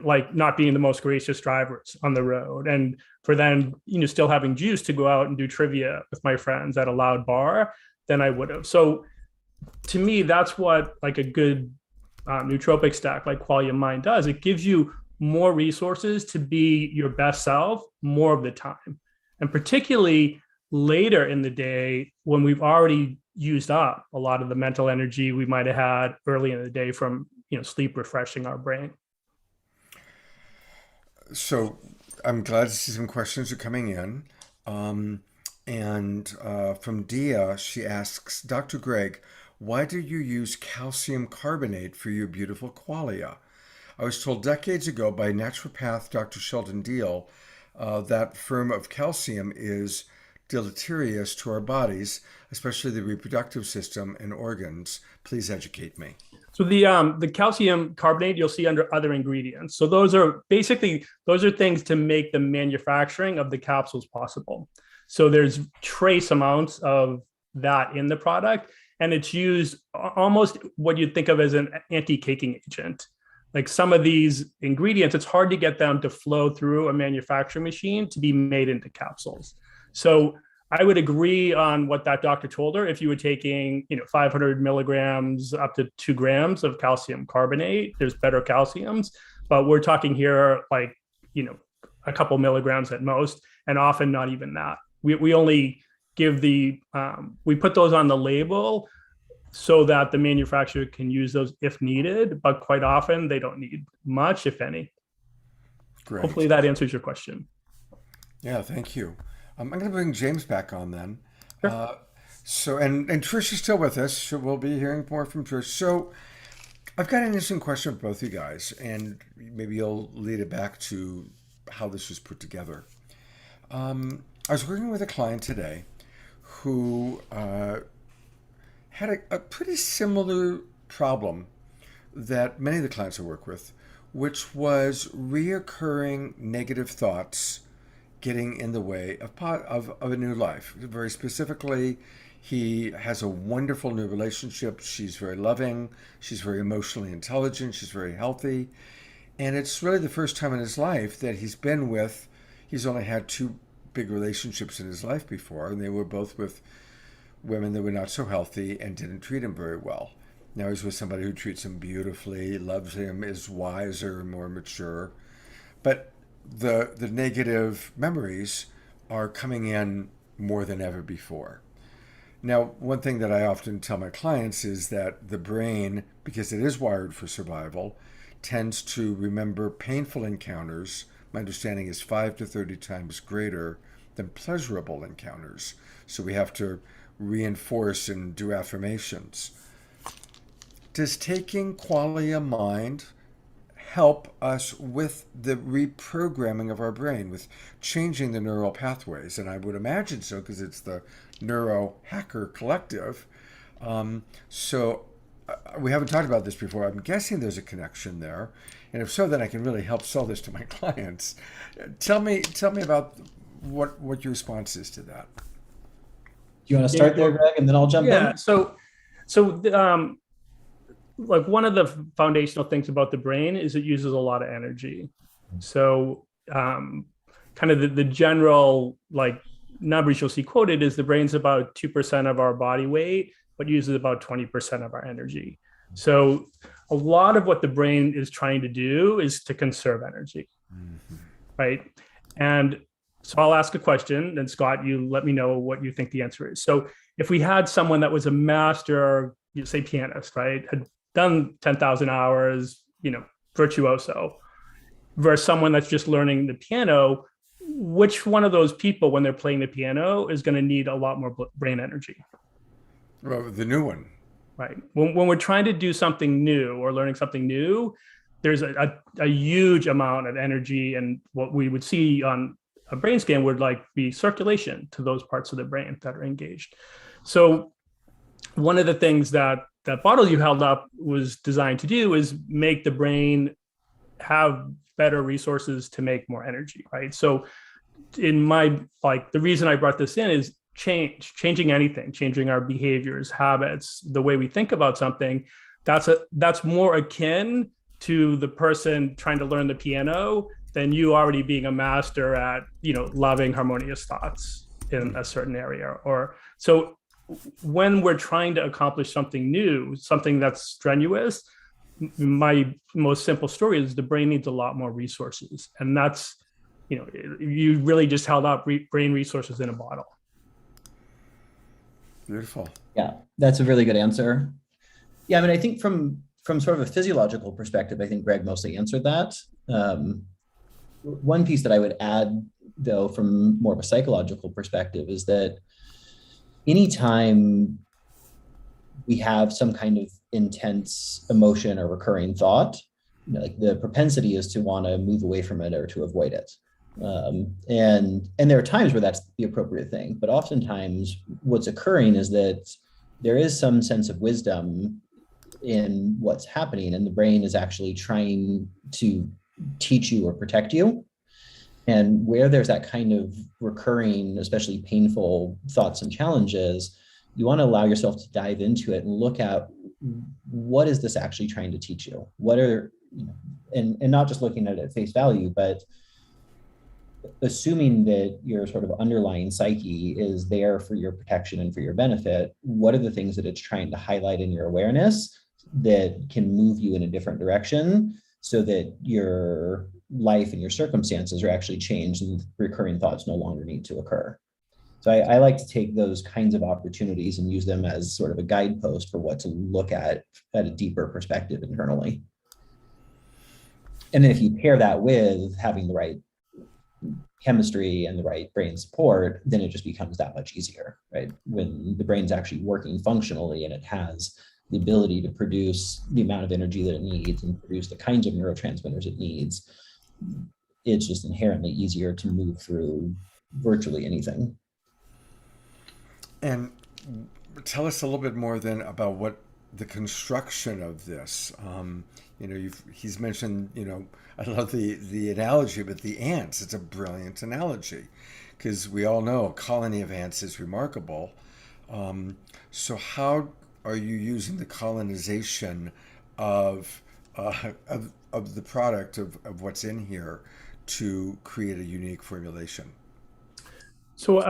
E: like not being the most gracious drivers on the road. And for then, still having juice to go out and do trivia with my friends at a loud bar than I would have. So to me, that's what like a good nootropic stack like Quality Mind does. It gives you more resources to be your best self more of the time. And particularly later in the day, when we've already used up a lot of the mental energy we might have had early in the day from sleep refreshing our brain.
A: So I'm glad to see some questions are coming in. And from Dia, she asks, Dr. Greg, why do you use calcium carbonate for your beautiful qualia? I was told decades ago by naturopath Dr. Sheldon Deal that form of calcium is deleterious to our bodies, especially the reproductive system and organs. Please educate me.
E: So the calcium carbonate you'll see under other ingredients. So those are things to make the manufacturing of the capsules possible. So there's trace amounts of that in the product, and it's used almost what you'd think of as an anti-caking agent. Like some of these ingredients, it's hard to get them to flow through a manufacturing machine to be made into capsules. So I would agree on what that doctor told her. If you were taking, 500 milligrams up to 2 grams of calcium carbonate, there's better calciums, but we're talking here like, a couple milligrams at most, and often not even that. We only give we put those on the label so that the manufacturer can use those if needed, but quite often they don't need much, if any.
A: Great.
E: Hopefully that answers your question.
A: Yeah, thank you. I'm going to bring James back on then.
E: Sure.
A: So, and Trish is still with us. So we'll be hearing more from Trish. So I've got an interesting question for both you guys, and maybe you'll lead it back to how this was put together. I was working with a client today who had a pretty similar problem that many of the clients I work with, which was reoccurring negative thoughts getting in the way of a new life. Very specifically, he has a wonderful new relationship. She's very loving. She's very emotionally intelligent. She's very healthy. And it's really the first time in his life that he's only had 2 big relationships in his life before, and they were both with women that were not so healthy and didn't treat him very well. Now he's with somebody who treats him beautifully, loves him, is wiser, more mature. But the negative memories are coming in more than ever before. Now, one thing that I often tell my clients is that the brain, because it is wired for survival, tends to remember painful encounters. My understanding is 5 to 30 times greater than pleasurable encounters. So we have to reinforce and do affirmations. Does taking Qualia Mind help us with the reprogramming of our brain, with changing the neural pathways? And I would imagine so, because it's the Neuro Hacker Collective. So we haven't talked about this before. I'm guessing there's a connection there. And if so, then I can really help sell this to my clients. Tell me about what your response is to that.
D: Do you want to start there, Greg, and then I'll jump in?
E: Yeah. So like one of the foundational things about the brain is it uses a lot of energy. So kind of the general like numbers you'll see quoted is the brain's about 2% of our body weight, but uses about 20% of our energy. So a lot of what the brain is trying to do is to conserve energy, right? And so I'll ask a question, and Scott, you let me know what you think the answer is. So if we had someone that was a master, say pianist, right, had done 10,000 hours, virtuoso, versus someone that's just learning the piano, which one of those people, when they're playing the piano, is going to need a lot more brain energy?
A: Well, the new one.
E: Right. When we're trying to do something new or learning something new, there's a huge amount of energy, and what we would see on a brain scan would be circulation to those parts of the brain that are engaged. So one of the things that bottle you held up was designed to do is make the brain have better resources to make more energy, right? So in my, the reason I brought this in is changing anything, changing our behaviors, habits, the way we think about something. That's more akin to the person trying to learn the piano than you already being a master at, loving harmonious thoughts in a certain area. Or so when we're trying to accomplish something new, something that's strenuous, my most simple story is the brain needs a lot more resources. And that's, you really just held up brain resources in a bottle.
A: Beautiful.
D: Yeah, that's a really good answer. Yeah, I mean, I think from sort of a physiological perspective, I think Greg mostly answered that. one piece that I would add, though, from more of a psychological perspective, is that anytime we have some kind of intense emotion or recurring thought, like the propensity is to want to move away from it or to avoid it. And there are times where that's the appropriate thing, but oftentimes what's occurring is that there is some sense of wisdom in what's happening, and the brain is actually trying to teach you or protect you. And where there's that kind of recurring, especially painful thoughts and challenges, you want to allow yourself to dive into it and look at, what is this actually trying to teach you? What are, and not just looking at it at face value, but assuming that your sort of underlying psyche is there for your protection and for your benefit. What are the things that it's trying to highlight in your awareness that can move you in a different direction, so that your life and your circumstances are actually changed and recurring thoughts no longer need to occur? So I like to take those kinds of opportunities and use them as sort of a guidepost for what to look at a deeper perspective internally. And then if you pair that with having the right chemistry and the right brain support, then it just becomes that much easier, right? When the brain's actually working functionally and it has the ability to produce the amount of energy that it needs and produce the kinds of neurotransmitters it needs, it's just inherently easier to move through virtually anything.
A: And tell us a little bit more then about what the construction of this. He's mentioned, I love the analogy, but the ants, it's a brilliant analogy, because we all know a colony of ants is remarkable. So how are you using the colonization of the product of what's in here to create a unique formulation?
E: So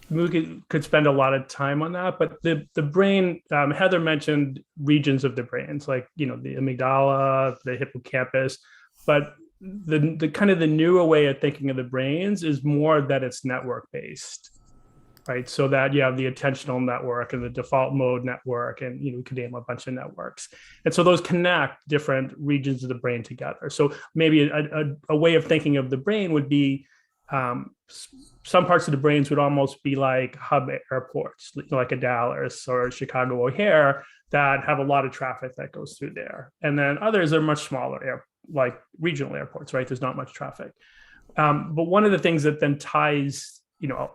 E: we could spend a lot of time on that, but the brain, Heather mentioned regions of the brains, like, the amygdala, the hippocampus, but the kind of the newer way of thinking of the brains is more that it's network based, right? So that you have the attentional network and the default mode network, and we could name a bunch of networks, and so those connect different regions of the brain together. So maybe a way of thinking of the brain would be, some parts of the brains would almost be like hub airports, like a Dallas or Chicago O'Hare, that have a lot of traffic that goes through there. And then others are much smaller, like regional airports, right? There's not much traffic. But one of the things that then ties,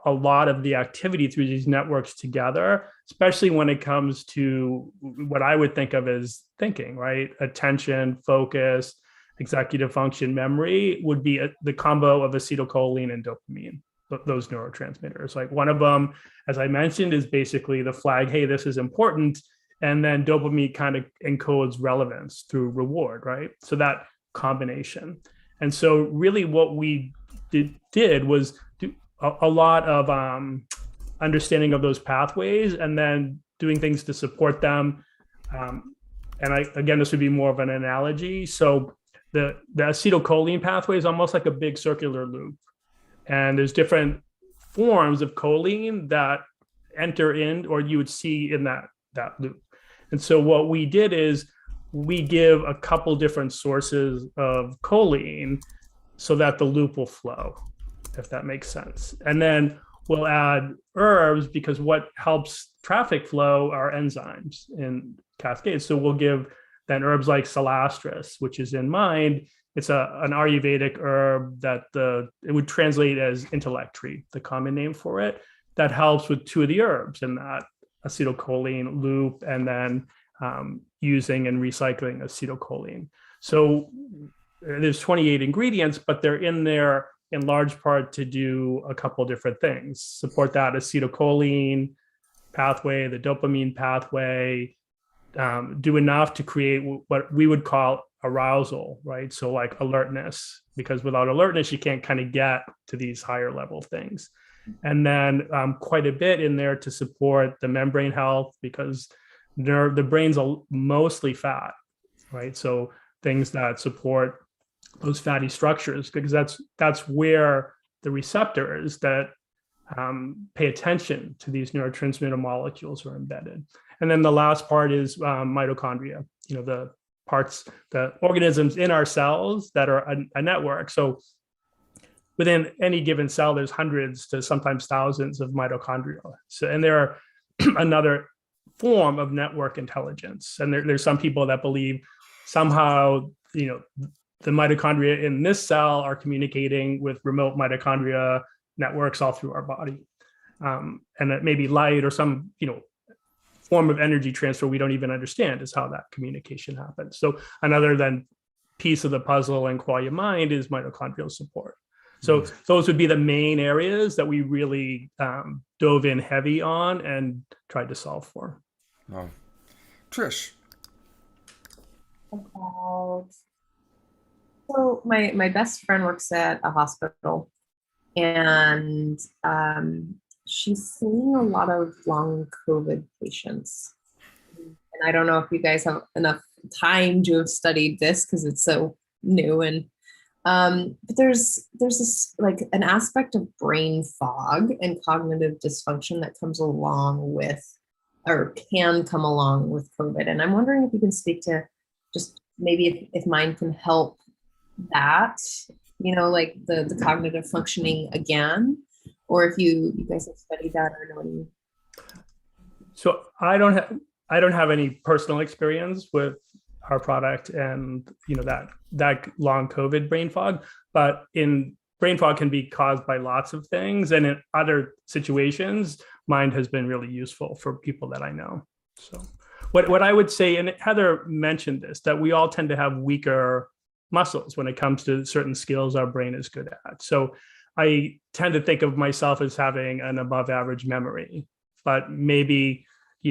E: a lot of the activity through these networks together, especially when it comes to what I would think of as thinking, right? Attention, focus, executive function, memory, would be the combo of acetylcholine and dopamine, those neurotransmitters. Like one of them, as I mentioned, is basically the flag, hey, this is important. And then dopamine kind of encodes relevance through reward, right? So that combination. And so really what we did was do a lot of understanding of those pathways, and then doing things to support them. Again, this would be more of an analogy. So the acetylcholine pathway is almost like a big circular loop. And there's different forms of choline that enter in, or you would see in that loop. And so what we did is we give a couple different sources of choline so that the loop will flow, if that makes sense. And then we'll add herbs, because what helps traffic flow are enzymes in cascades. So we'll give then herbs like salastris, which is in mind. It's an Ayurvedic herb that it would translate as intellect tree, the common name for it, that helps with two of the herbs in that acetylcholine loop, and then using and recycling acetylcholine. So there's 28 ingredients, but they're in there in large part to do a couple different things. Support that acetylcholine pathway, the dopamine pathway, do enough to create what we would call arousal, right? So like alertness, because without alertness, you can't kind of get to these higher level things. And then quite a bit in there to support the membrane health, because the brain's mostly fat, right? So things that support those fatty structures, because that's where the receptors that pay attention to these neurotransmitter molecules are embedded. And then the last part is mitochondria, the parts, the organisms in our cells that are a network. So within any given cell, there's hundreds to sometimes thousands of mitochondria. So, and there are another form of network intelligence. And there's some people that believe somehow, the mitochondria in this cell are communicating with remote mitochondria networks all through our body. And that maybe light or some, form of energy transfer we don't even understand is how that communication happens. So another then piece of the puzzle in qualia mind is mitochondrial support. So those would be the main areas that we really dove in heavy on and tried to solve for.
A: Wow. Trish.
B: So my best friend works at a hospital, and she's seeing a lot of long COVID patients. And I don't know if you guys have enough time to have studied this because it's so new. And but there's this like an aspect of brain fog and cognitive dysfunction that comes along with, or can come along with COVID. And I'm wondering if you can speak to just maybe if mind can help that, like the cognitive functioning again, or if you guys have studied that or know any.
E: So I don't have any personal experience with our product and that long COVID brain fog, but brain fog can be caused by lots of things, and in other situations, mind has been really useful for people that I know. So what I would say, and Heather mentioned this, that we all tend to have weaker muscles when it comes to certain skills our brain is good at. So I tend to think of myself as having an above average memory, but maybe,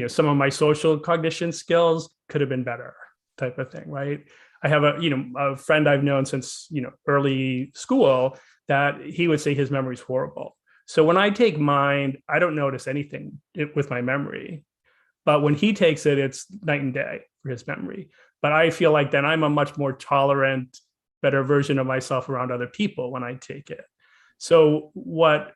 E: some of my social cognition skills could have been better, type of thing, right? I have a friend I've known since, early school that he would say his memory is horrible. So when I take mind, I don't notice anything with my memory, but when he takes it, it's night and day for his memory. But I feel like then I'm a much more tolerant, better version of myself around other people when I take it. So what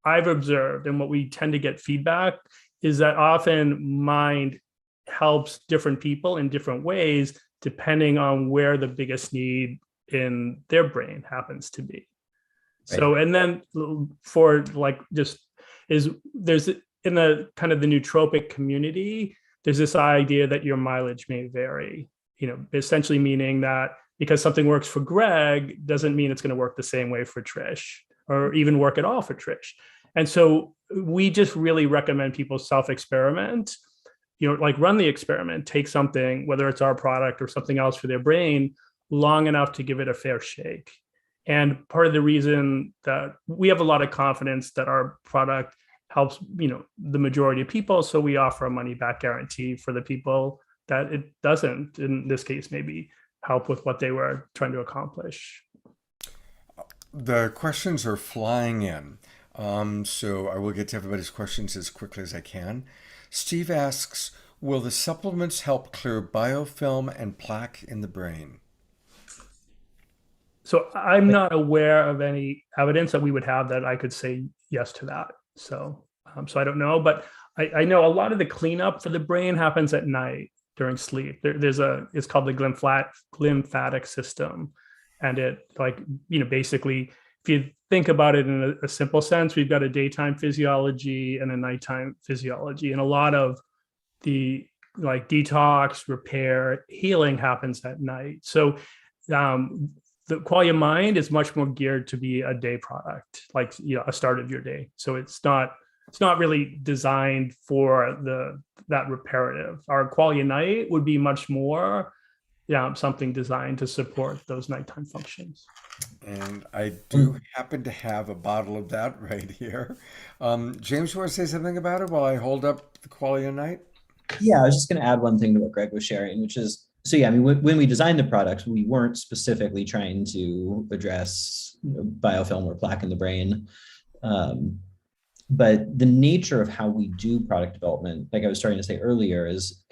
E: I've observed and what we tend to get feedback is that often mind helps different people in different ways, depending on where the biggest need in their brain happens to be. Right. So, and then for there's in the kind of the nootropic community, there's this idea that your mileage may vary, essentially meaning that because something works for Greg doesn't mean it's going to work the same way for Trish or even work at all for Trish. And so we just really recommend people self-experiment, run the experiment, take something, whether it's our product or something else for their brain, long enough to give it a fair shake. And part of the reason that we have a lot of confidence that our product helps, the majority of people. So we offer a money back guarantee for the people that it doesn't, in this case, maybe help with what they were trying to accomplish.
A: The questions are flying in. So I will get to everybody's questions as quickly as I can. Steve asks, will the supplements help clear biofilm and plaque in the brain?
E: So I'm not aware of any evidence that we would have that I could say yes to that. So I don't know, but I know a lot of the cleanup for the brain happens at night during sleep. It's called the glymphatic system. And it basically, if you think about it in a simple sense, we've got a daytime physiology and a nighttime physiology. And a lot of the detox, repair, healing happens at night. So the Qualia Mind is much more geared to be a day product, a start of your day. So it's not really designed for that reparative. Our Qualia Night would be much more something designed to support those nighttime functions.
A: And I do happen to have a bottle of that right here. James, you want to say something about it while I hold up the Qualia Night?
D: Yeah, I was just going to add one thing to what Greg was sharing, which is, when we designed the product, we weren't specifically trying to address biofilm or plaque in the brain. But the nature of how we do product development, like I was starting to say earlier, is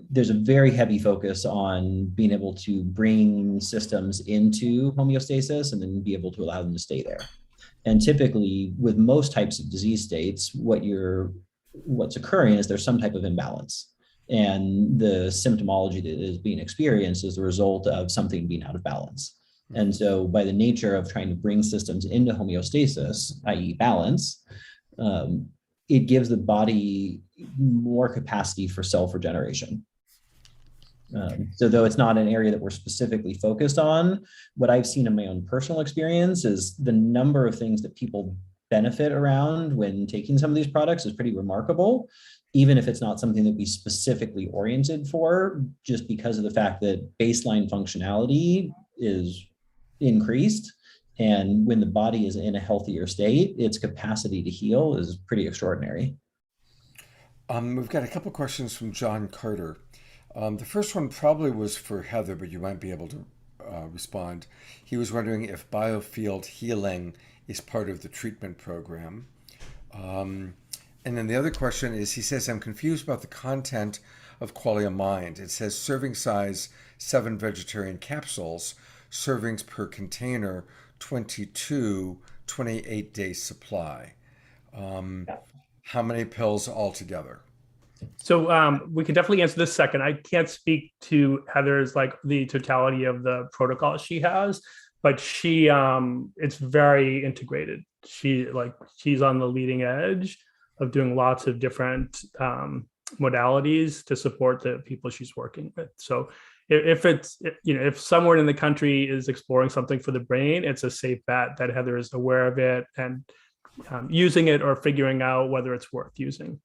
D: there's a very heavy focus on being able to bring systems into homeostasis and then be able to allow them to stay there. And typically, with most types of disease states, what's occurring is there's some type of imbalance. And the symptomology that is being experienced is the result of something being out of balance. And so by the nature of trying to bring systems into homeostasis, i.e. balance, it gives the body more capacity for self-regeneration. So though it's not an area that we're specifically focused on, what I've seen in my own personal experience is the number of things that people benefit around when taking some of these products is pretty remarkable, even if it's not something that we specifically oriented for, just because of the fact that baseline functionality is increased. And when the body is in a healthier state, its capacity to heal is pretty extraordinary.
A: We've got a couple questions from John Carter. The first one probably was for Heather, but you might be able to respond. He was wondering if biofield healing is part of the treatment program. And then the other question is, he says, I'm confused about the content of Qualia Mind. It says serving size 7 vegetarian capsules, servings per container 22, 28-day supply. How many pills altogether?
E: So we can definitely answer this second. I can't speak to Heather's like the totality of the protocol she has, but she it's very integrated. She's on the leading edge of doing lots of different modalities to support the people she's working with. So if someone in the country is exploring something for the brain, it's a safe bet that Heather is aware of it and using it or figuring out whether it's worth using.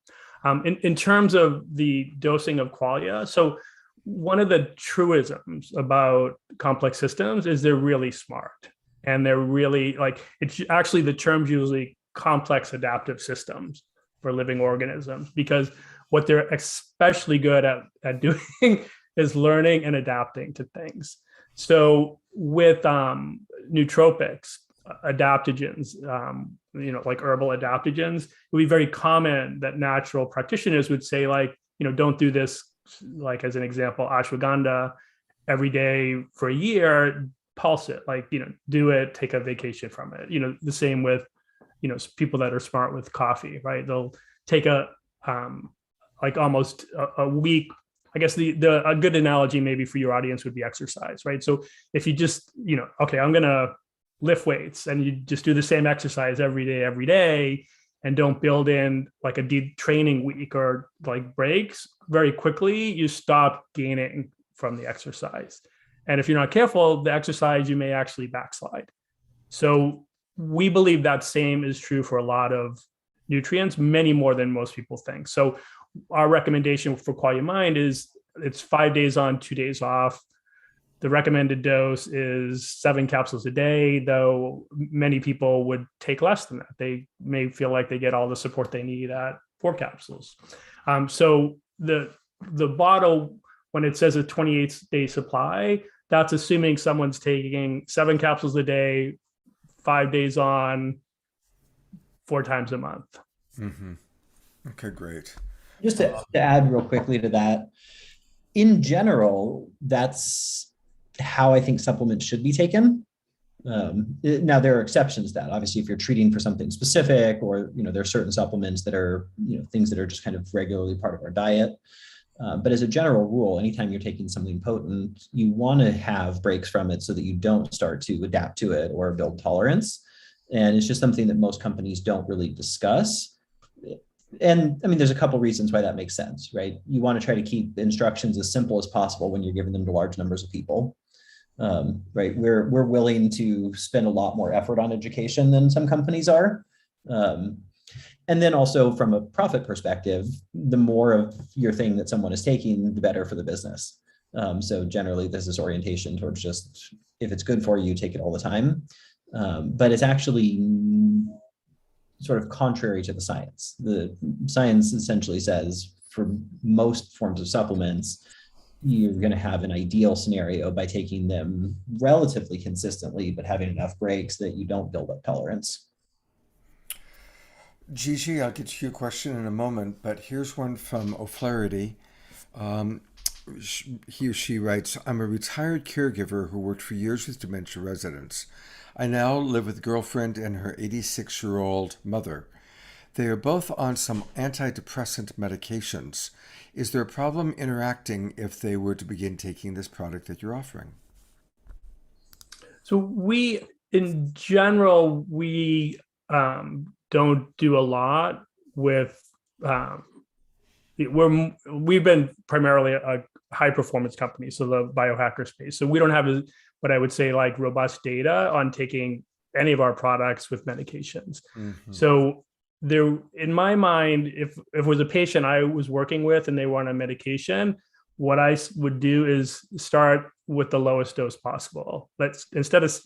E: In terms of the dosing of qualia, so one of the truisms about complex systems is they're really smart, and they're really it's actually the term's usually complex adaptive systems for living organisms, because what they're especially good at doing is learning and adapting to things. So with nootropics, adaptogens, like herbal adaptogens, it would be very common that natural practitioners would say, don't do this, like as an example, ashwagandha every day for a year, pulse it, do it, take a vacation from it. The same with, people that are smart with coffee, right? They'll take almost a week. I guess a good analogy maybe for your audience would be exercise, right? So if you just, okay, I'm going to lift weights, and you just do the same exercise every day, and don't build in like a deep training week or like breaks, very quickly you stop gaining from the exercise. And if you're not careful, the exercise, you may actually backslide. So we believe that same is true for a lot of nutrients, many more than most people think. So our recommendation for Qualia Mind is it's 5 days on, 2 days off. The recommended dose is 7 capsules a day, though many people would take less than that. They may feel like they get all the support they need at 4 capsules. So the bottle, when it says a 28-day supply, that's assuming someone's taking 7 capsules a day, 5 days on, 4 times a month.
A: Mm-hmm. Okay, great.
D: Just to add real quickly to that, in general, that's how I think supplements should be taken. Now there are exceptions to that. Obviously, if you're treating for something specific, or there are certain supplements that are things that are just kind of regularly part of our diet. But as a general rule, anytime you're taking something potent, you want to have breaks from it so that you don't start to adapt to it or build tolerance. And it's just something that most companies don't really discuss. And I mean, there's a couple reasons why that makes sense, right? You want to try to keep instructions as simple as possible when you're giving them to large numbers of people. Right? We're willing to spend a lot more effort on education than some companies are. And then also from a profit perspective, the more of your thing that someone is taking, the better for the business. So generally there's this orientation towards just, if it's good for you, take it all the time. But it's actually sort of contrary to the science. The science essentially says for most forms of supplements, you're going to have an ideal scenario by taking them relatively consistently, but having enough breaks that you don't build up tolerance.
A: Gigi, I'll get to your question in a moment, but here's one from O'Flaherty. He or she writes, I'm a retired caregiver who worked for years with dementia residents. I now live with a girlfriend and her 86-year-old mother. They are both on some antidepressant medications. Is there a problem interacting if they were to begin taking this product that you're offering?
E: So we, in general, we don't do a lot with. We've been primarily a high performance company, so the biohacker space. So we don't have what I would say like robust data on taking any of our products with medications. Mm-hmm. So there, in my mind, if it was a patient I was working with and they were on a medication, what I would do is start with the lowest dose possible. Let's, instead of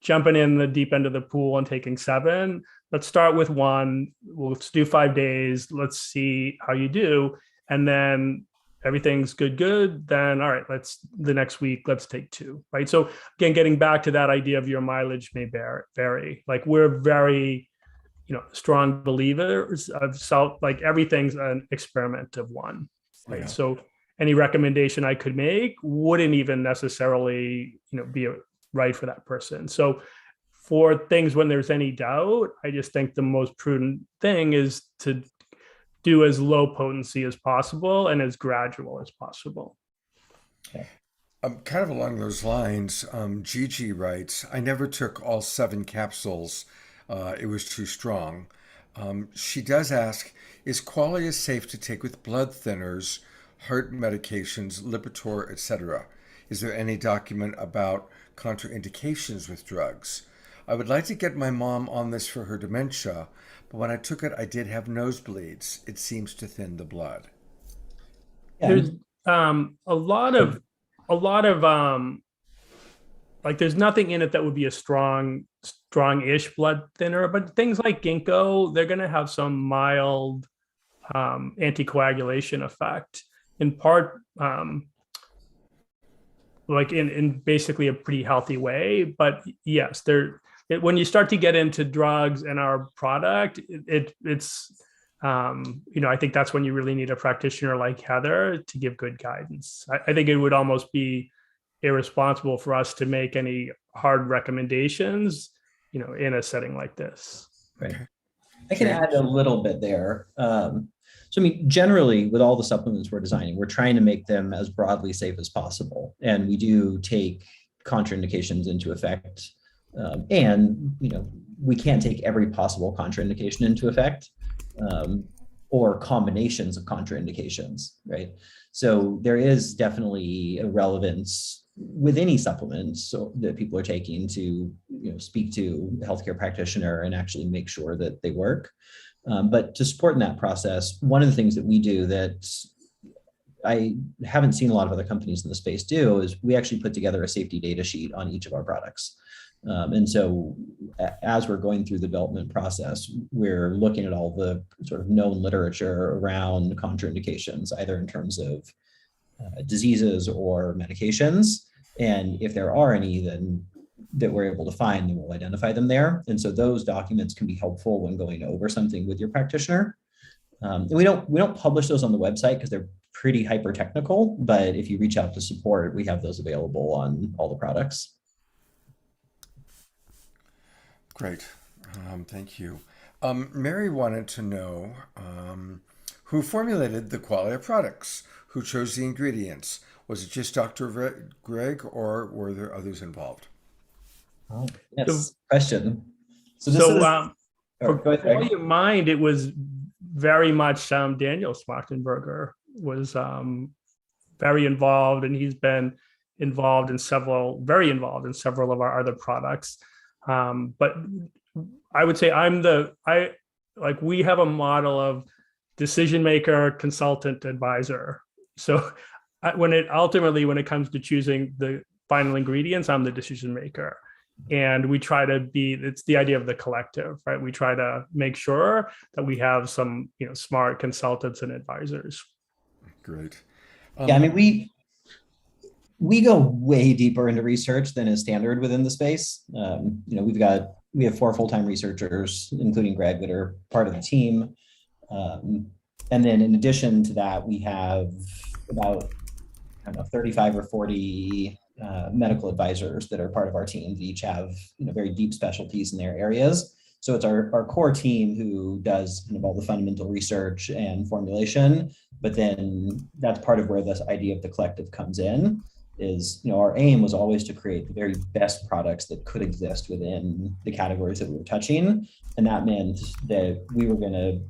E: jumping in the deep end of the pool and taking 7, let's start with 1. Let's do 5 days. Let's see how you do, and then everything's good. Then all right, the next week let's take 2. Right. So again, getting back to that idea of your mileage may vary. Like we're very strong believers of like everything's an experiment of 1. Right. Yeah. So any recommendation I could make wouldn't even necessarily, be right for that person. So for things when there's any doubt, I just think the most prudent thing is to do as low potency as possible and as gradual as possible.
A: Okay. Kind of along those lines, Gigi writes, I never took all 7 capsules. It was too strong. She does ask, is Qualia safe to take with blood thinners, heart medications, Lipitor, etc.? Is there any document about contraindications with drugs? I would like to get my mom on this for her dementia, but when I took it, I did have nosebleeds. It seems to thin the blood.
E: There's a lot of like there's nothing in it that would be a strong-ish blood thinner, but things like ginkgo, they're going to have some mild anticoagulation effect, in part like in basically a pretty healthy way. But yes, when you start to get into drugs and our product, it's I think that's when you really need a practitioner like Heather to give good guidance. I think it would almost be irresponsible for us to make any hard recommendations, in a setting like this.
D: Right. I can add a little bit there. So, I mean, generally, with all the supplements we're designing, we're trying to make them as broadly safe as possible. And we do take contraindications into effect. And, we can't take every possible contraindication into effect, or combinations of contraindications, right? So there is definitely a relevance with any supplements that people are taking to, speak to a healthcare practitioner and actually make sure that they work. But to support in that process, one of the things that we do that I haven't seen a lot of other companies in the space do is we actually put together a safety data sheet on each of our products. And so as we're going through the development process, we're looking at all the sort of known literature around contraindications, either in terms of diseases or medications. And if there are any, then that we're able to find, then we'll identify them there. And so those documents can be helpful when going over something with your practitioner. And we don't publish those on the website because they're pretty hyper technical, but if you reach out to support, we have those available on all the products.
A: Great. Thank you. Mary wanted to know who formulated the Qualia products, who chose the ingredients. Was it just Dr. Greg, or were there others involved?
D: Oh, yes, question.
E: So for Qualia Mind, it was very much Daniel Schmachtenberger was very involved, and he's been very involved in several of our other products. But I would say we have a model of decision maker, consultant, advisor. So when it comes to choosing the final ingredients, I'm the decision maker. And we try to it's the idea of the collective, right? We try to make sure that we have some, smart consultants and advisors.
A: Great.
D: Yeah, I mean, we go way deeper into research than is standard within the space. We have 4 full-time researchers, including Greg, that are part of the team. And then in addition to that, we have about 35 or 40 medical advisors that are part of our team that each have very deep specialties in their areas. So it's our core team who does kind of all the fundamental research and formulation, but then that's part of where this idea of the collective comes in. Is, our aim was always to create the very best products that could exist within the categories that we were touching, and that meant that we were going to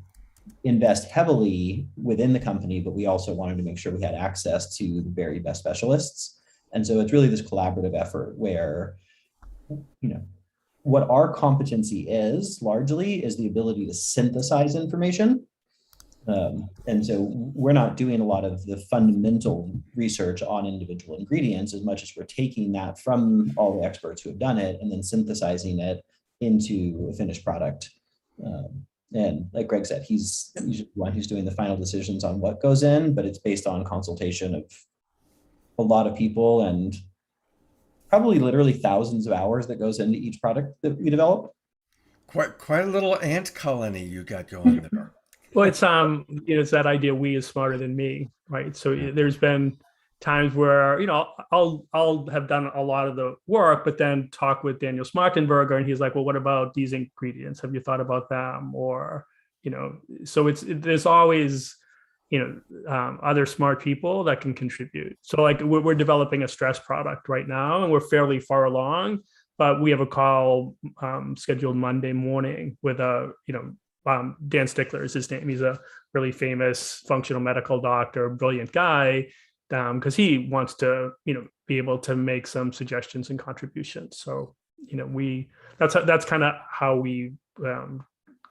D: invest heavily within the company, but we also wanted to make sure we had access to the very best specialists. And so it's really this collaborative effort where, what our competency is largely is the ability to synthesize information. And so we're not doing a lot of the fundamental research on individual ingredients as much as we're taking that from all the experts who have done it and then synthesizing it into a finished product. And like Greg said, he's the one who's doing the final decisions on what goes in, but it's based on consultation of a lot of people and probably literally thousands of hours that goes into each product that we develop.
A: Quite a little ant colony you got going there.
E: Well, it's it's that idea, we is smarter than me, right? So there's been times where I'll have done a lot of the work, but then talk with Daniel Smartenberger, and he's like, well, what about these ingredients? Have you thought about them? Or so there's always other smart people that can contribute. So like we're developing a stress product right now, and we're fairly far along, but we have a call scheduled Monday morning with Dan Stickler is his name. He's a really famous functional medical doctor, brilliant guy, because he wants to, be able to make some suggestions and contributions. So, that's kind of how we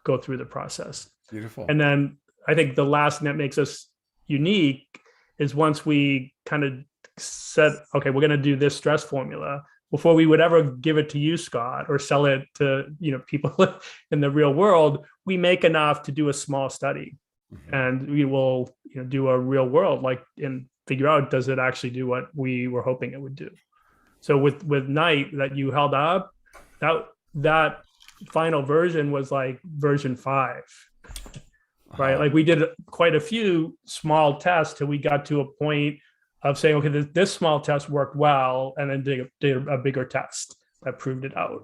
E: go through the process.
A: Beautiful.
E: And then I think the last thing that makes us unique is once we kind of said, okay, we're going to do this stress formula, before we would ever give it to you, Scott, or sell it to people in the real world, we make enough to do a small study, and we will do a real world and figure out, does it actually do what we were hoping it would do. So with Night that you held up, that final version was like version 5, right? Like we did quite a few small tests till we got to a point of saying, okay, this small test worked well, and then did a bigger test that proved it out.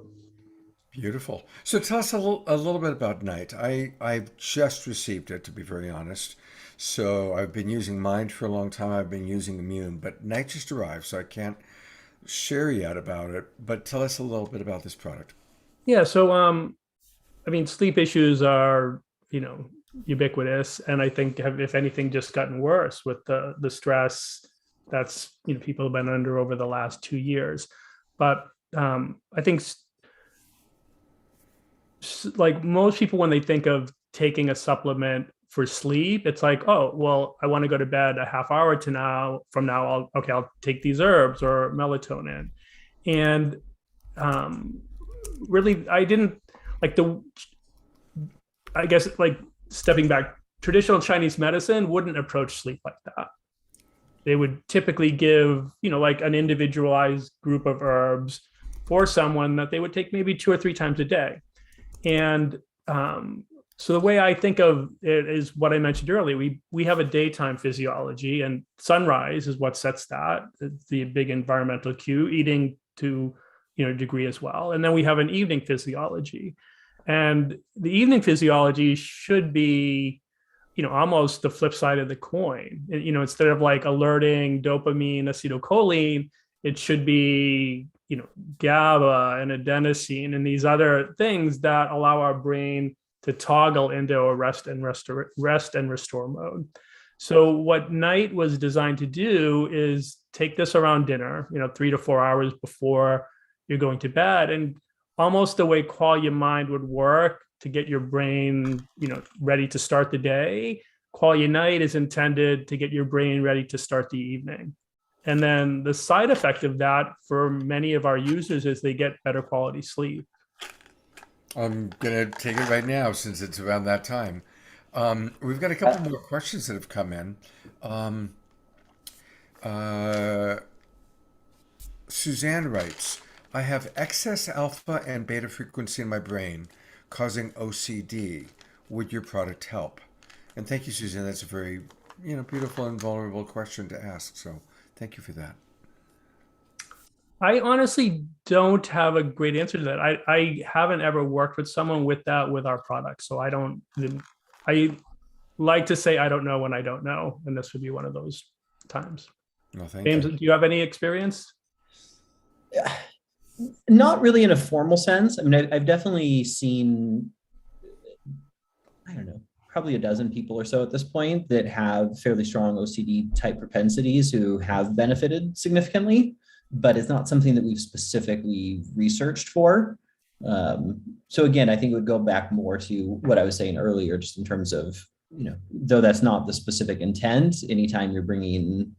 A: Beautiful. So tell us a little bit about Night. I've just received it, to be very honest. So I've been using Mind for a long time. I've been using Immune, but Night just arrived, so I can't share yet about it. But tell us a little bit about this product.
E: Yeah. So, sleep issues are, ubiquitous, and I think have, if anything, just gotten worse with the stress that's people have been under over the last 2 years. But I think like most people, when they think of taking a supplement for sleep, it's like, oh, well, I want to go to bed a half hour from now, I'll take these herbs or melatonin. And really, I didn't I guess stepping back, traditional Chinese medicine wouldn't approach sleep like that. They would typically give, an individualized group of herbs for someone that they would take maybe 2 or 3 times a day. And so the way I think of it is what I mentioned earlier. We have a daytime physiology, and sunrise is what sets that. It's the big environmental cue, eating to a degree as well. And then we have an evening physiology. And the evening physiology should be almost the flip side of the coin. Instead of alerting dopamine, acetylcholine, it should be, GABA and adenosine and these other things that allow our brain to toggle into a rest and restore mode. So what Night was designed to do is take this around dinner, 3 to 4 hours before you're going to bed, and almost the way Qualia Mind would work to get your brain, ready to start the day. Qualia Night is intended to get your brain ready to start the evening. And then the side effect of that for many of our users is they get better quality sleep.
A: I'm going to take it right now since it's around that time. We've got a couple more questions that have come in. Suzanne writes, I have excess alpha and beta frequency in my brain causing OCD. Would your product help? And thank you, Suzanne. That's a very, beautiful and vulnerable question to ask. So thank you for that.
E: I honestly don't have a great answer to that. I haven't ever worked with someone with that with our product. So I don't, I like to say I don't know when I don't know. And this would be one of those times.
A: No, thank
E: James,
A: you.
E: do you have any experience?
D: Not really in a formal sense. I mean, I've definitely seen, I don't know, probably a dozen people or so at this point that have fairly strong OCD type propensities who have benefited significantly, but it's not something that we've specifically researched for. So again, I think it would go back more to what I was saying earlier, just in terms of, though that's not the specific intent, anytime you're bringing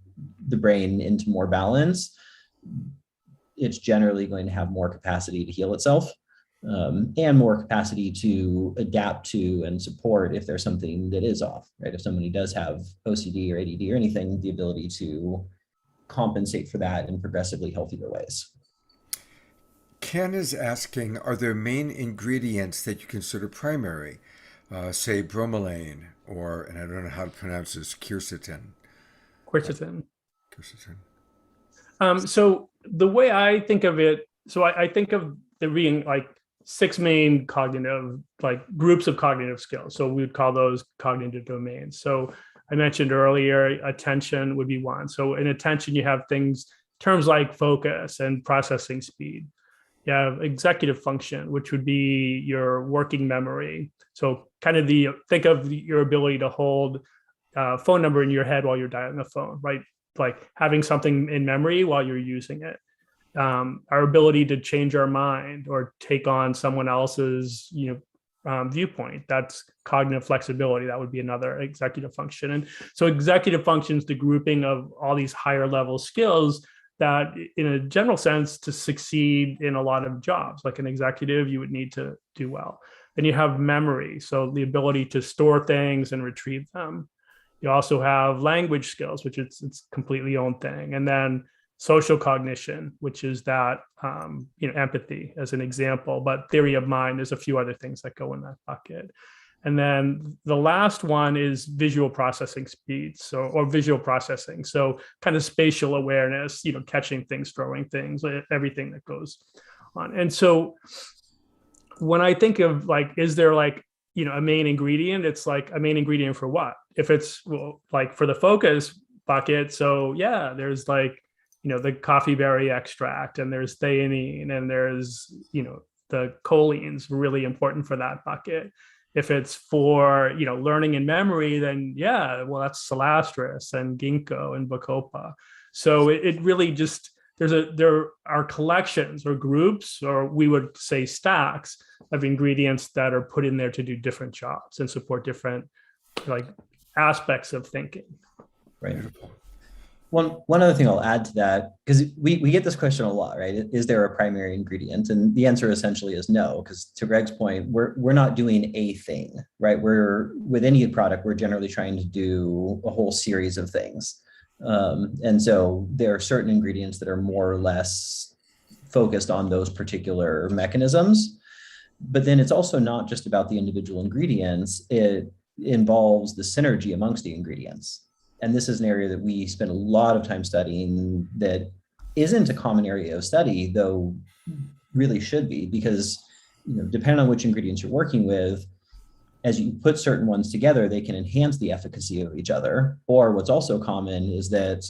D: the brain into more balance, it's generally going to have more capacity to heal itself, and more capacity to adapt to and support if there's something that is off, right? If somebody does have OCD or ADD or anything, the ability to compensate for that in progressively healthier ways.
A: Ken is asking, are there main ingredients that you consider primary? Say bromelain, or, and I don't know how to pronounce this, quercetin.
E: Quercetin.
A: Quercetin.
E: So the way I think of it, so I think of there being like 6 main cognitive, like groups of cognitive skills. So we would call those cognitive domains. So I mentioned earlier, attention would be one. So in attention, you have terms like focus and processing speed. You have executive function, which would be your working memory. So kind of think of your ability to hold a phone number in your head while you're dialing a phone, right? Like having something in memory while you're using it. Our ability to change our mind or take on someone else's, viewpoint. That's cognitive flexibility. That would be another executive function. And so executive function is the grouping of all these higher level skills that, in a general sense, to succeed in a lot of jobs, like an executive, you would need to do well. Then you have memory. So the ability to store things and retrieve them. You also have language skills, which it's completely own thing. And then social cognition, which is that, empathy as an example, but theory of mind, there's a few other things that go in that bucket. And then the last one is visual processing speed, or visual processing. So kind of spatial awareness, catching things, throwing things, everything that goes on. And so when I think of like, is there like, a main ingredient, it's like a main ingredient for what? If it's like for the focus bucket, so yeah, there's like, the coffee berry extract, and there's theanine, and there's, the cholines, really important for that bucket. If it's for, learning and memory, then yeah, well, that's cilastris and ginkgo and bacopa. So it really just, there are collections or groups, or we would say stacks of ingredients that are put in there to do different jobs and support different like aspects of thinking.
D: Right. One other thing I'll add to that, because we get this question a lot, right? Is there a primary ingredient? And the answer essentially is no, because to Greg's point, we're not doing a thing, right? We're, with any product, we're generally trying to do a whole series of things. And so there are certain ingredients that are more or less focused on those particular mechanisms. But then it's also not just about the individual ingredients. It involves the synergy amongst the ingredients. And this is an area that we spend a lot of time studying that isn't a common area of study, though really should be, because depending on which ingredients you're working with, as you put certain ones together, they can enhance the efficacy of each other. Or what's also common is that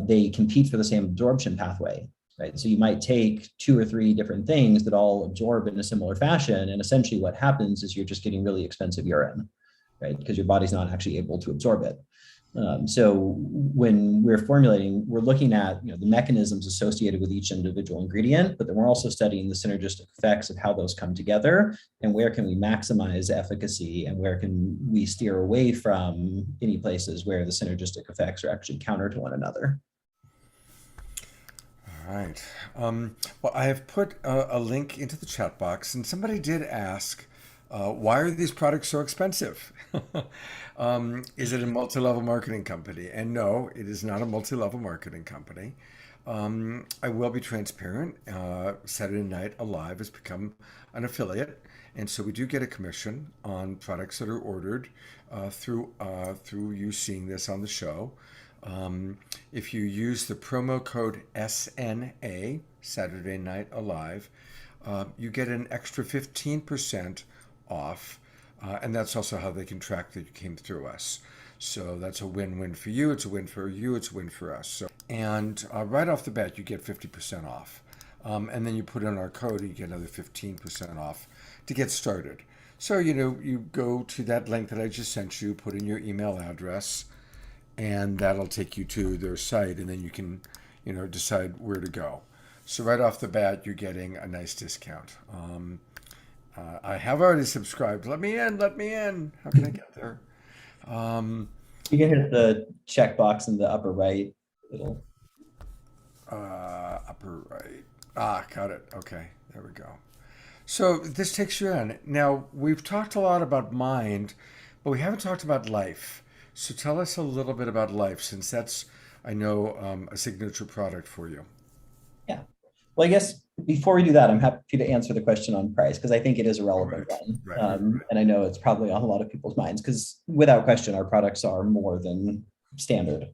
D: they compete for the same absorption pathway, right? So you might take 2 or 3 different things that all absorb in a similar fashion. And essentially what happens is you're just getting really expensive urine, right? Because your body's not actually able to absorb it. So when we're formulating, we're looking at the mechanisms associated with each individual ingredient, but then we're also studying the synergistic effects of how those come together and where can we maximize efficacy and where can we steer away from any places where the synergistic effects are actually counter to one another.
A: All right. Well, I have put a link into the chat box, and somebody did ask, why are these products so expensive? Is it a multi-level marketing company? And no, it is not a multi-level marketing company. I will be transparent. Saturday Night Alive has become an affiliate, and so we do get a commission on products that are ordered through you seeing this on the show. If you use the promo code SNA, Saturday Night Alive, you get an extra 15% off. And that's also how they can track that you came through us. So that's a win-win for you. It's a win for you. It's a win for us. So, and right off the bat, you get 50% off. And then you put in our code and you get another 15% off to get started. So, you go to that link that I just sent you, put in your email address, and that'll take you to their site, and then you can, decide where to go. So right off the bat, you're getting a nice discount. I have already subscribed. Let me in. Let me in. How can I get there?
D: You can hit the checkbox in the upper right. It'll
A: upper right. Got it. Okay, there we go. So this takes you in. Now, we've talked a lot about mind, but we haven't talked about life. So tell us a little bit about life, since that's, I know, a signature product for you.
D: Yeah. Well, I guess before we do that, I'm happy to answer the question on price, because I think it is a relevant one.
A: Right.
D: And I know it's probably on a lot of people's minds, because without question, our products are more than standard.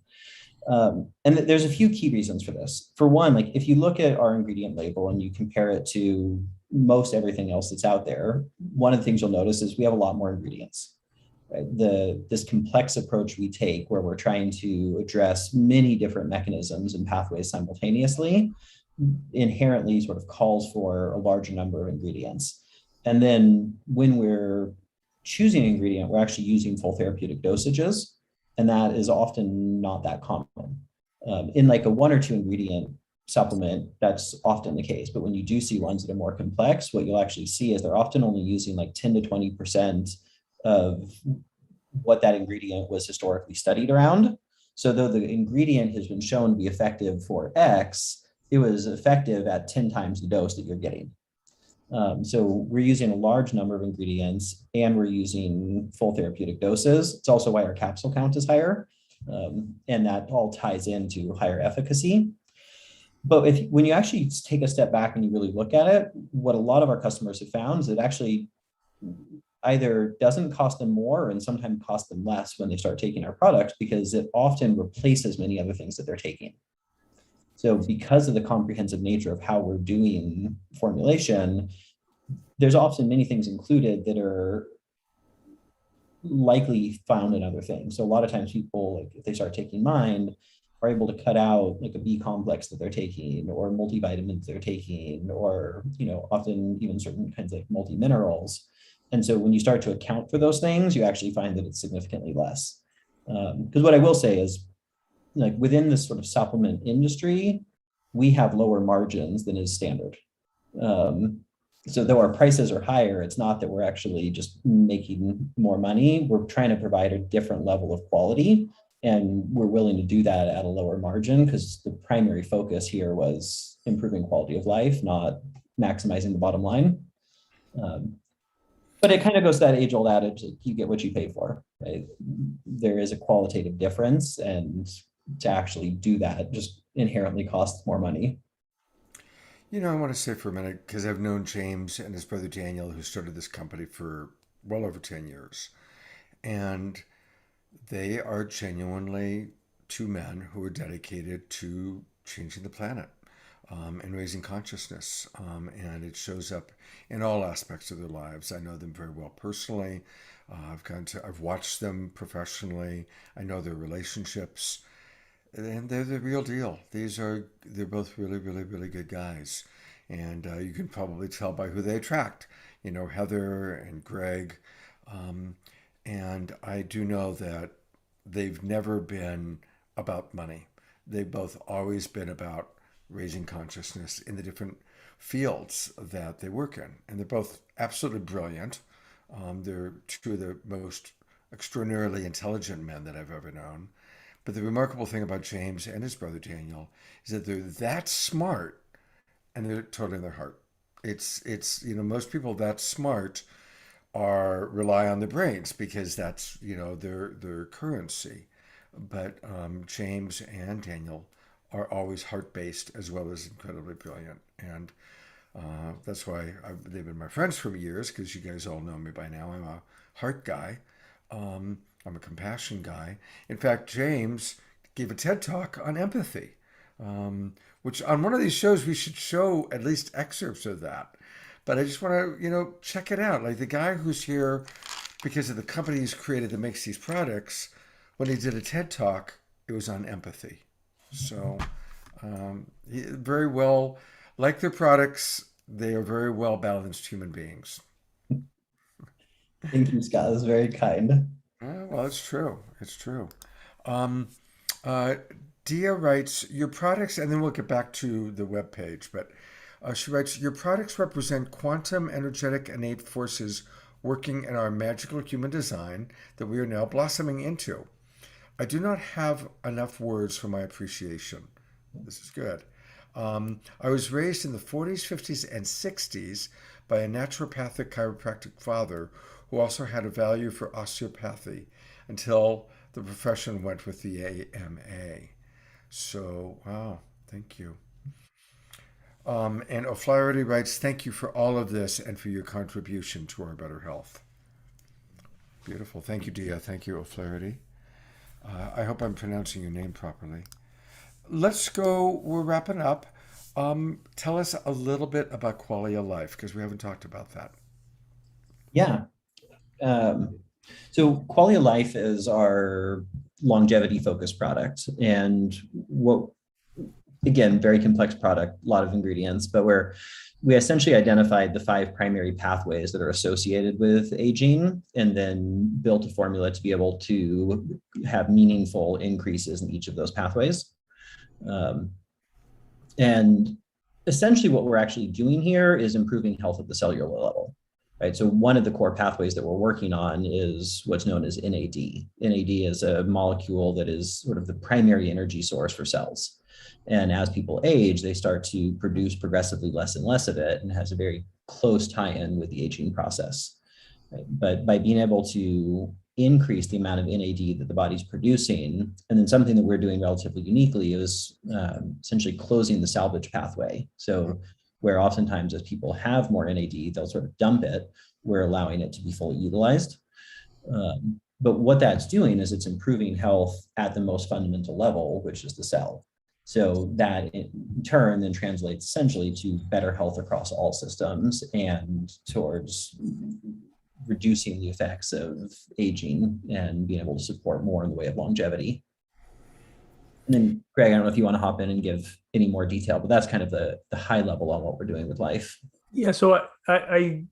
D: And there's a few key reasons for this. For one, like if you look at our ingredient label and you compare it to most everything else that's out there, one of the things you'll notice is we have a lot more ingredients. Right? This complex approach we take, where we're trying to address many different mechanisms and pathways simultaneously, inherently sort of calls for a larger number of ingredients. And then when we're choosing an ingredient, we're actually using full therapeutic dosages, and that is often not that common. In like a 1 or 2 ingredient supplement, that's often the case. But when you do see ones that are more complex, what you'll actually see is they're often only using like 10 to 20% of what that ingredient was historically studied around. So though the ingredient has been shown to be effective for X, it was effective at 10 times the dose that you're getting. So we're using a large number of ingredients, and we're using full therapeutic doses. It's also why our capsule count is higher. And that all ties into higher efficacy. But when you actually take a step back and you really look at it, what a lot of our customers have found is it actually either doesn't cost them more and sometimes cost them less when they start taking our products, because it often replaces many other things that they're taking. So because of the comprehensive nature of how we're doing formulation, there's often many things included that are likely found in other things. So a lot of times people, like if they start taking Mind, are able to cut out like a B complex that they're taking, or multivitamins they're taking, or often even certain kinds of like multi-minerals. And so when you start to account for those things, you actually find that it's significantly less. Because what I will say is, like within this sort of supplement industry, we have lower margins than is standard. So though our prices are higher, it's not that we're actually just making more money. We're trying to provide a different level of quality, and we're willing to do that at a lower margin, because the primary focus here was improving quality of life, not maximizing the bottom line. But it kind of goes to that age-old adage, like you get what you pay for, right? There is a qualitative difference, and to actually do that just inherently costs more money.
A: I want to say for a minute, because I've known James and his brother Daniel, who started this company for well over 10 years. And they are genuinely 2 men who are dedicated to changing the planet and raising consciousness. And it shows up in all aspects of their lives. I know them very well personally. I've watched them professionally. I know their relationships. And they're the real deal. They're both really, really, really good guys. And you can probably tell by who they attract, Heather and Greg. And I do know that they've never been about money. They've both always been about raising consciousness in the different fields that they work in. And they're both absolutely brilliant. They're 2 of the most extraordinarily intelligent men that I've ever known. But the remarkable thing about James and his brother Daniel is that they're that smart, and they're totally in their heart. It's most people that smart rely on their brains, because that's their currency. But James and Daniel are always heart-based as well as incredibly brilliant, and that's why they've been my friends for years, because you guys all know me by now. I'm a heart guy. I'm a compassion guy. In fact, James gave a TED talk on empathy, which on one of these shows we should show at least excerpts of that. But I just want to, check it out. Like the guy who's here because of the company he's created that makes these products, when he did a TED talk, it was on empathy. So very well, like their products, they are very well balanced human beings.
D: Thank you, Scott. That's very kind.
A: Well, it's true. It's true. Um, Dia writes, your products, and then we'll get back to the webpage, but she writes, your products represent quantum energetic innate forces working in our magical human design that we are now blossoming into. I do not have enough words for my appreciation. This is good. I was raised in the 40s, 50s, and 60s by a naturopathic chiropractic father who also had a value for osteopathy until the profession went with the AMA. So, wow, thank you. And O'Flaherty writes, thank you for all of this and for your contribution to our better health. Beautiful. Thank you, Dia. Thank you, O'Flaherty. I hope I'm pronouncing your name properly. Let's go. We're wrapping up. Tell us a little bit about quality of life, because we haven't talked about that.
D: Yeah. So quality of life is our longevity focused product, and again, very complex product, a lot of ingredients, but we essentially identified the 5 primary pathways that are associated with aging, and then built a formula to be able to have meaningful increases in each of those pathways. And essentially what we're actually doing here is improving health at the cellular level. Right. So one of the core pathways that we're working on is what's known as NAD. NAD is a molecule that is sort of the primary energy source for cells. And as people age, they start to produce progressively less and less of it, and has a very close tie-in with the aging process. Right? But by being able to increase the amount of NAD that the body's producing, and then something that we're doing relatively uniquely is essentially closing the salvage pathway. So where oftentimes as people have more NAD, they'll sort of dump it, we're allowing it to be fully utilized. But what that's doing is it's improving health at the most fundamental level, which is the cell. So that in turn then translates essentially to better health across all systems and towards reducing the effects of aging and being able to support more in the way of longevity. And then, Greg, I don't know if you want to hop in and give any more detail, but that's kind of the high level on what we're doing with life.
E: Yeah, so I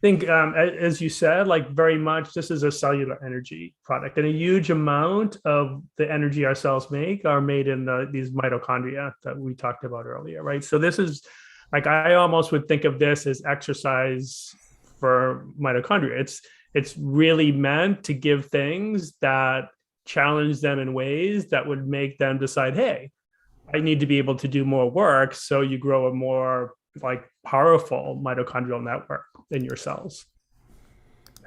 E: think, as you said, like very much this is a cellular energy product, and a huge amount of the energy our cells make are made in these mitochondria that we talked about earlier, right? So this is like, I almost would think of this as exercise for mitochondria. It's really meant to give things that challenge them in ways that would make them decide, hey, I need to be able to do more work. So you grow a more like powerful mitochondrial network in your cells.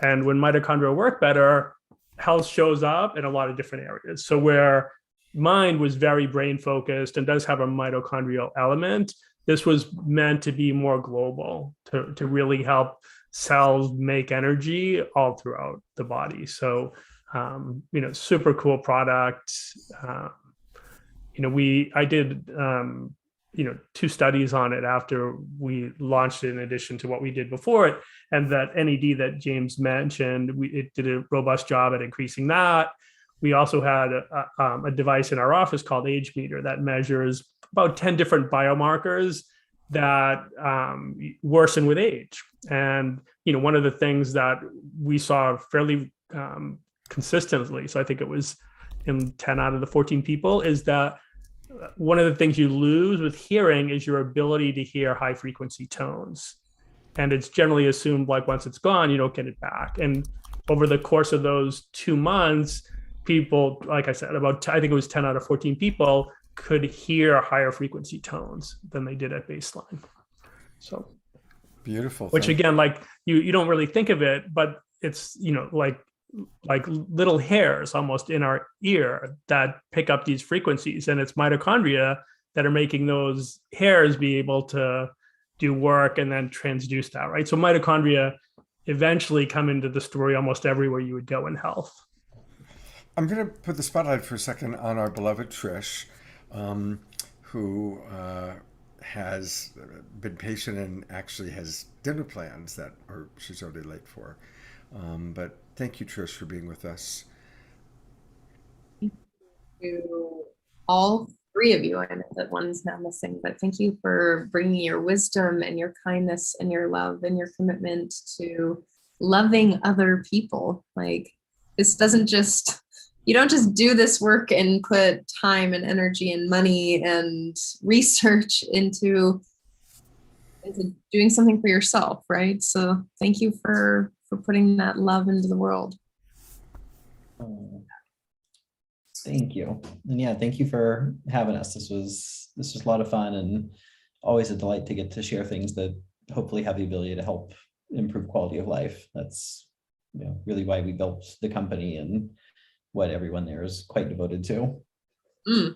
E: And when mitochondria work better, health shows up in a lot of different areas. So where mine was very brain focused and does have a mitochondrial element, this was meant to be more global, to really help cells make energy all throughout the body. So super cool product. I did 2 studies on it after we launched it, in addition to what we did before it. And that NAD that James mentioned, it did a robust job at increasing that. We also had a device in our office called Age Meter that measures about 10 different biomarkers that worsen with age. And one of the things that we saw fairly consistently, so I think it was in 10 out of the 14 people, is that one of the things you lose with hearing is your ability to hear high frequency tones. And it's generally assumed like once it's gone, you don't get it back. And over the course of those 2 months, people, like I said, I think it was 10 out of 14 people could hear higher frequency tones than they did at baseline. So
A: beautiful.
E: Which again, like you don't really think of it, but it's, like little hairs almost in our ear that pick up these frequencies, and it's mitochondria that are making those hairs be able to do work and then transduce that, right? So mitochondria eventually come into the story almost everywhere you would go in health.
A: I'm going to put the spotlight for a second on our beloved Trish, who has been patient and actually has dinner plans that are she's already late for. But thank you, Trish, for being with us.
B: To all three of you. I know that one's now missing, but thank you for bringing your wisdom and your kindness and your love and your commitment to loving other people. Like, this doesn't just, you don't just do this work and put time and energy and money and research into doing something for yourself, right? So thank you for putting that love into the world.
D: Oh, thank you. And yeah, thank you for having us. This was a lot of fun and always a delight to get to share things that hopefully have the ability to help improve quality of life. That's really why we built the company and what everyone there is quite devoted to.
B: Mm.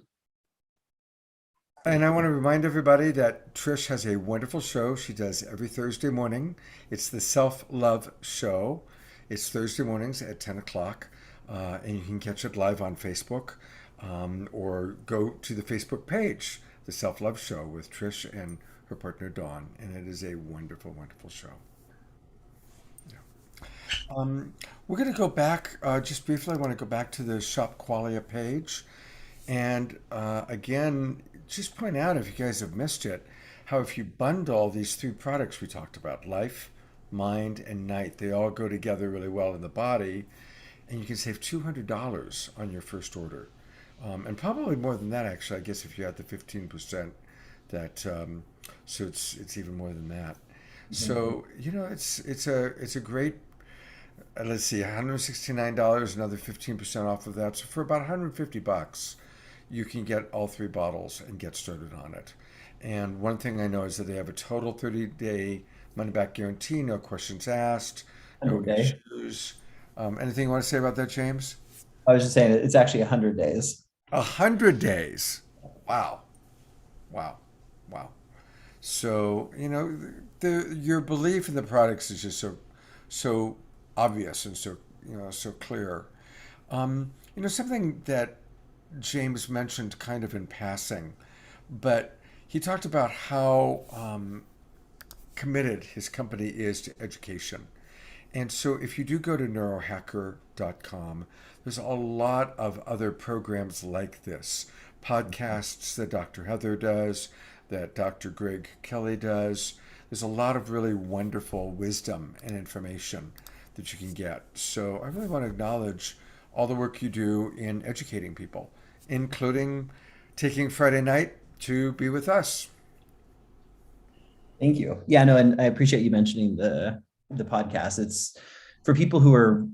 A: And I want to remind everybody that Trish has a wonderful show she does every Thursday morning. It's the Self Love Show. It's Thursday mornings at 10 o'clock. And you can catch it live on Facebook, or go to the Facebook page, The Self Love Show with Trish and her partner Dawn. And it is a wonderful, wonderful show. We're going to go back just briefly. I want to go back to the Shop Qualia page. And again, just point out, if you guys have missed it, how if you bundle these three products we talked about, life, mind, and night, they all go together really well in the body. And you can save $200 on your first order. And probably more than that, actually, I guess, if you add the 15%, that so it's even more than that. So it's a great, let's see, $169, another 15% off of that. So for about $150, you can get all three bottles and get started on it. And one thing I know is that they have a total 30-day money-back guarantee, no questions asked, no
D: Okay.
A: issues. Anything you want to say about that, James?
D: I was just saying it's actually 100 days.
A: 100 days. Wow. Wow. Wow. So, your belief in the products is just so obvious and so clear. Something that James mentioned kind of in passing, but he talked about how committed his company is to education. And so if you do go to neurohacker.com, there's a lot of other programs like this, podcasts that Dr. Heather does, that Dr. Greg Kelly does. There's a lot of really wonderful wisdom and information that you can get. So I really want to acknowledge all the work you do in educating people, including taking Friday night to be with us.
D: Thank you. Yeah, no, and I appreciate you mentioning the podcast. It's for people who are,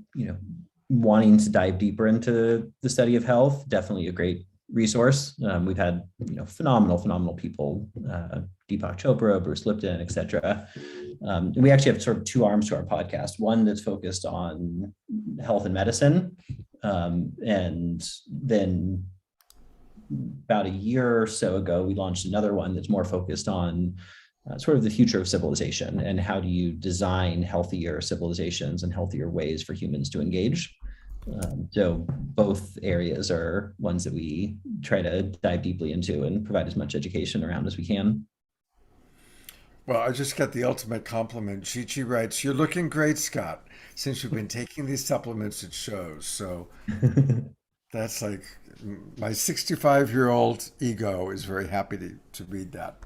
D: wanting to dive deeper into the study of health, definitely a great resource. We've had, phenomenal people, Deepak Chopra, Bruce Lipton, etc. And we actually have sort of two arms to our podcast. One that's focused on health and medicine. And then about a year or so ago, we launched another one that's more focused on sort of the future of civilization and how do you design healthier civilizations and healthier ways for humans to engage. So both areas are ones that we try to dive deeply into and provide as much education around as we can.
A: Well, I just got the ultimate compliment. Chi writes, "You're looking great, Scott. Since you've been taking these supplements, it shows." So that's like my 65-year-old ego is very happy to read that.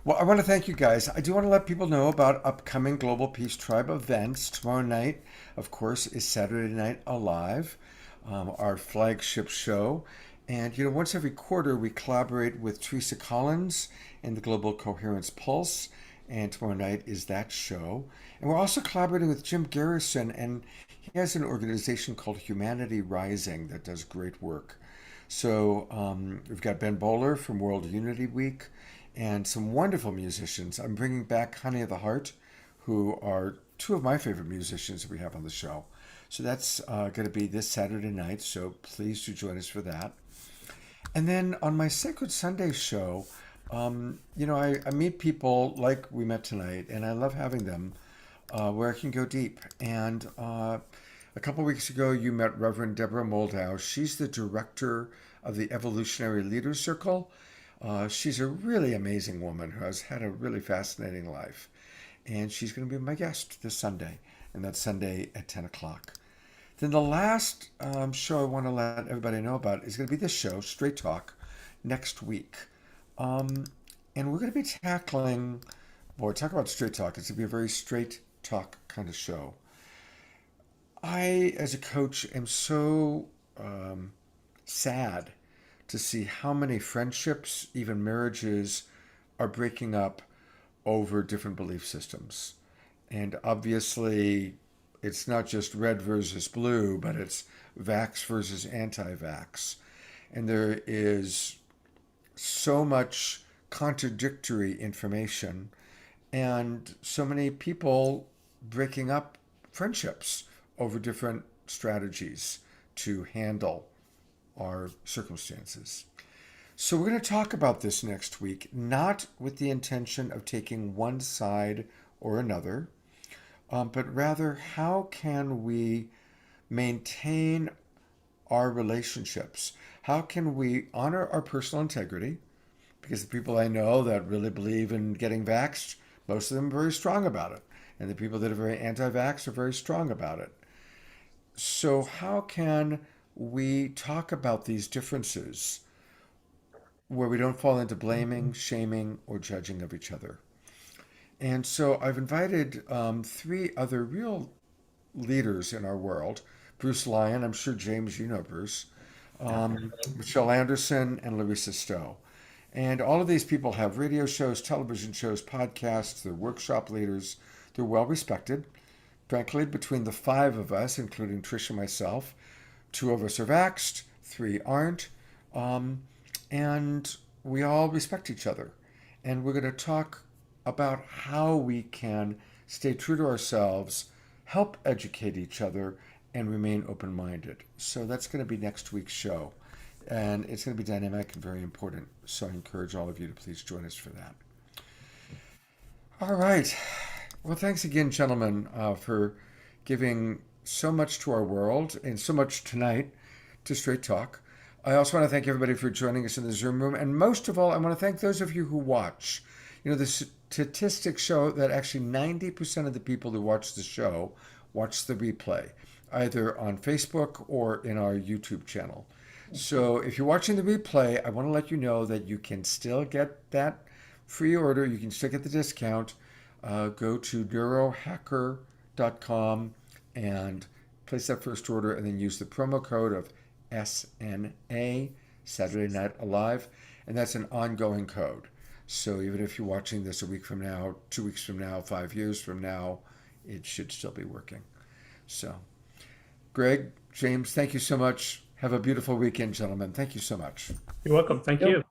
A: Well, I want to thank you guys. I do want to let people know about upcoming Global Peace Tribe events. Tomorrow night, of course, is Saturday Night Alive, our flagship show. And, once every quarter, we collaborate with Teresa Collins and the Global Coherence Pulse. And tomorrow night is that show. And we're also collaborating with Jim Garrison, and he has an organization called Humanity Rising that does great work. So we've got Ben Bowler from World Unity Week and some wonderful musicians. I'm bringing back Honey of the Heart, who are two of my favorite musicians that we have on the show. So that's going to be this Saturday night, so please do join us for that. And then on my Sacred Sunday show, I meet people like we met tonight, and I love having them where I can go deep. And A couple weeks ago, you met Reverend Deborah Moldau. She's the director of the Evolutionary Leaders Circle. She's a really amazing woman who has had a really fascinating life. And she's going to be my guest this Sunday, and that's Sunday at 10 o'clock. Then the last show I want to let everybody know about is going to be this show, Straight Talk, next week. And we're going to be tackling, boy, talk about straight talk. It's going to be a very straight talk kind of show. I, as a coach, am so sad to see how many friendships, even marriages, are breaking up over different belief systems. And obviously, it's not just red versus blue, but it's vax versus anti-vax. And there is so much contradictory information and so many people breaking up friendships over different strategies to handle our circumstances. So we're going to talk about this next week, not with the intention of taking one side or another, but rather how can we maintain our relationships? How can we honor our personal integrity? Because the people I know that really believe in getting vaxxed, most of them are very strong about it. And the people that are very anti-vax are very strong about it. So how can we talk about these differences where we don't fall into blaming, shaming, or judging of each other? And so I've invited three other real leaders in our world. Bruce Lyon, I'm sure, James, you know Bruce. Michelle Anderson and Larissa Stowe. And all of these people have radio shows, television shows, podcasts. They're workshop leaders. They're well respected. Frankly, between the five of us, including Trish and myself, two of us are vaxxed, three aren't. And we all respect each other. And we're going to talk about how we can stay true to ourselves, help educate each other, and remain open-minded. So that's going to be next week's show. And it's going to be dynamic and very important. So I encourage all of you to please join us for that. All right. Well, thanks again, gentlemen, for giving so much to our world and so much tonight to Straight Talk. I also want to thank everybody for joining us in the Zoom room. And most of all, I want to thank those of you who watch. You know, the statistics show that actually 90% of the people who watch the show watch the replay, either on Facebook or in our YouTube channel. So if you're watching the replay, I want to let you know that you can still get that free order. You can still get the discount. Go to neurohacker.com and place that first order and then use the promo code of SNA, Saturday Night Alive. And that's an ongoing code. So even if you're watching this a week from now, 2 weeks from now, 5 years from now, it should still be working. So, Greg, James, thank you so much. Have a beautiful weekend, gentlemen. Thank you so much.
E: You're welcome. Thank you.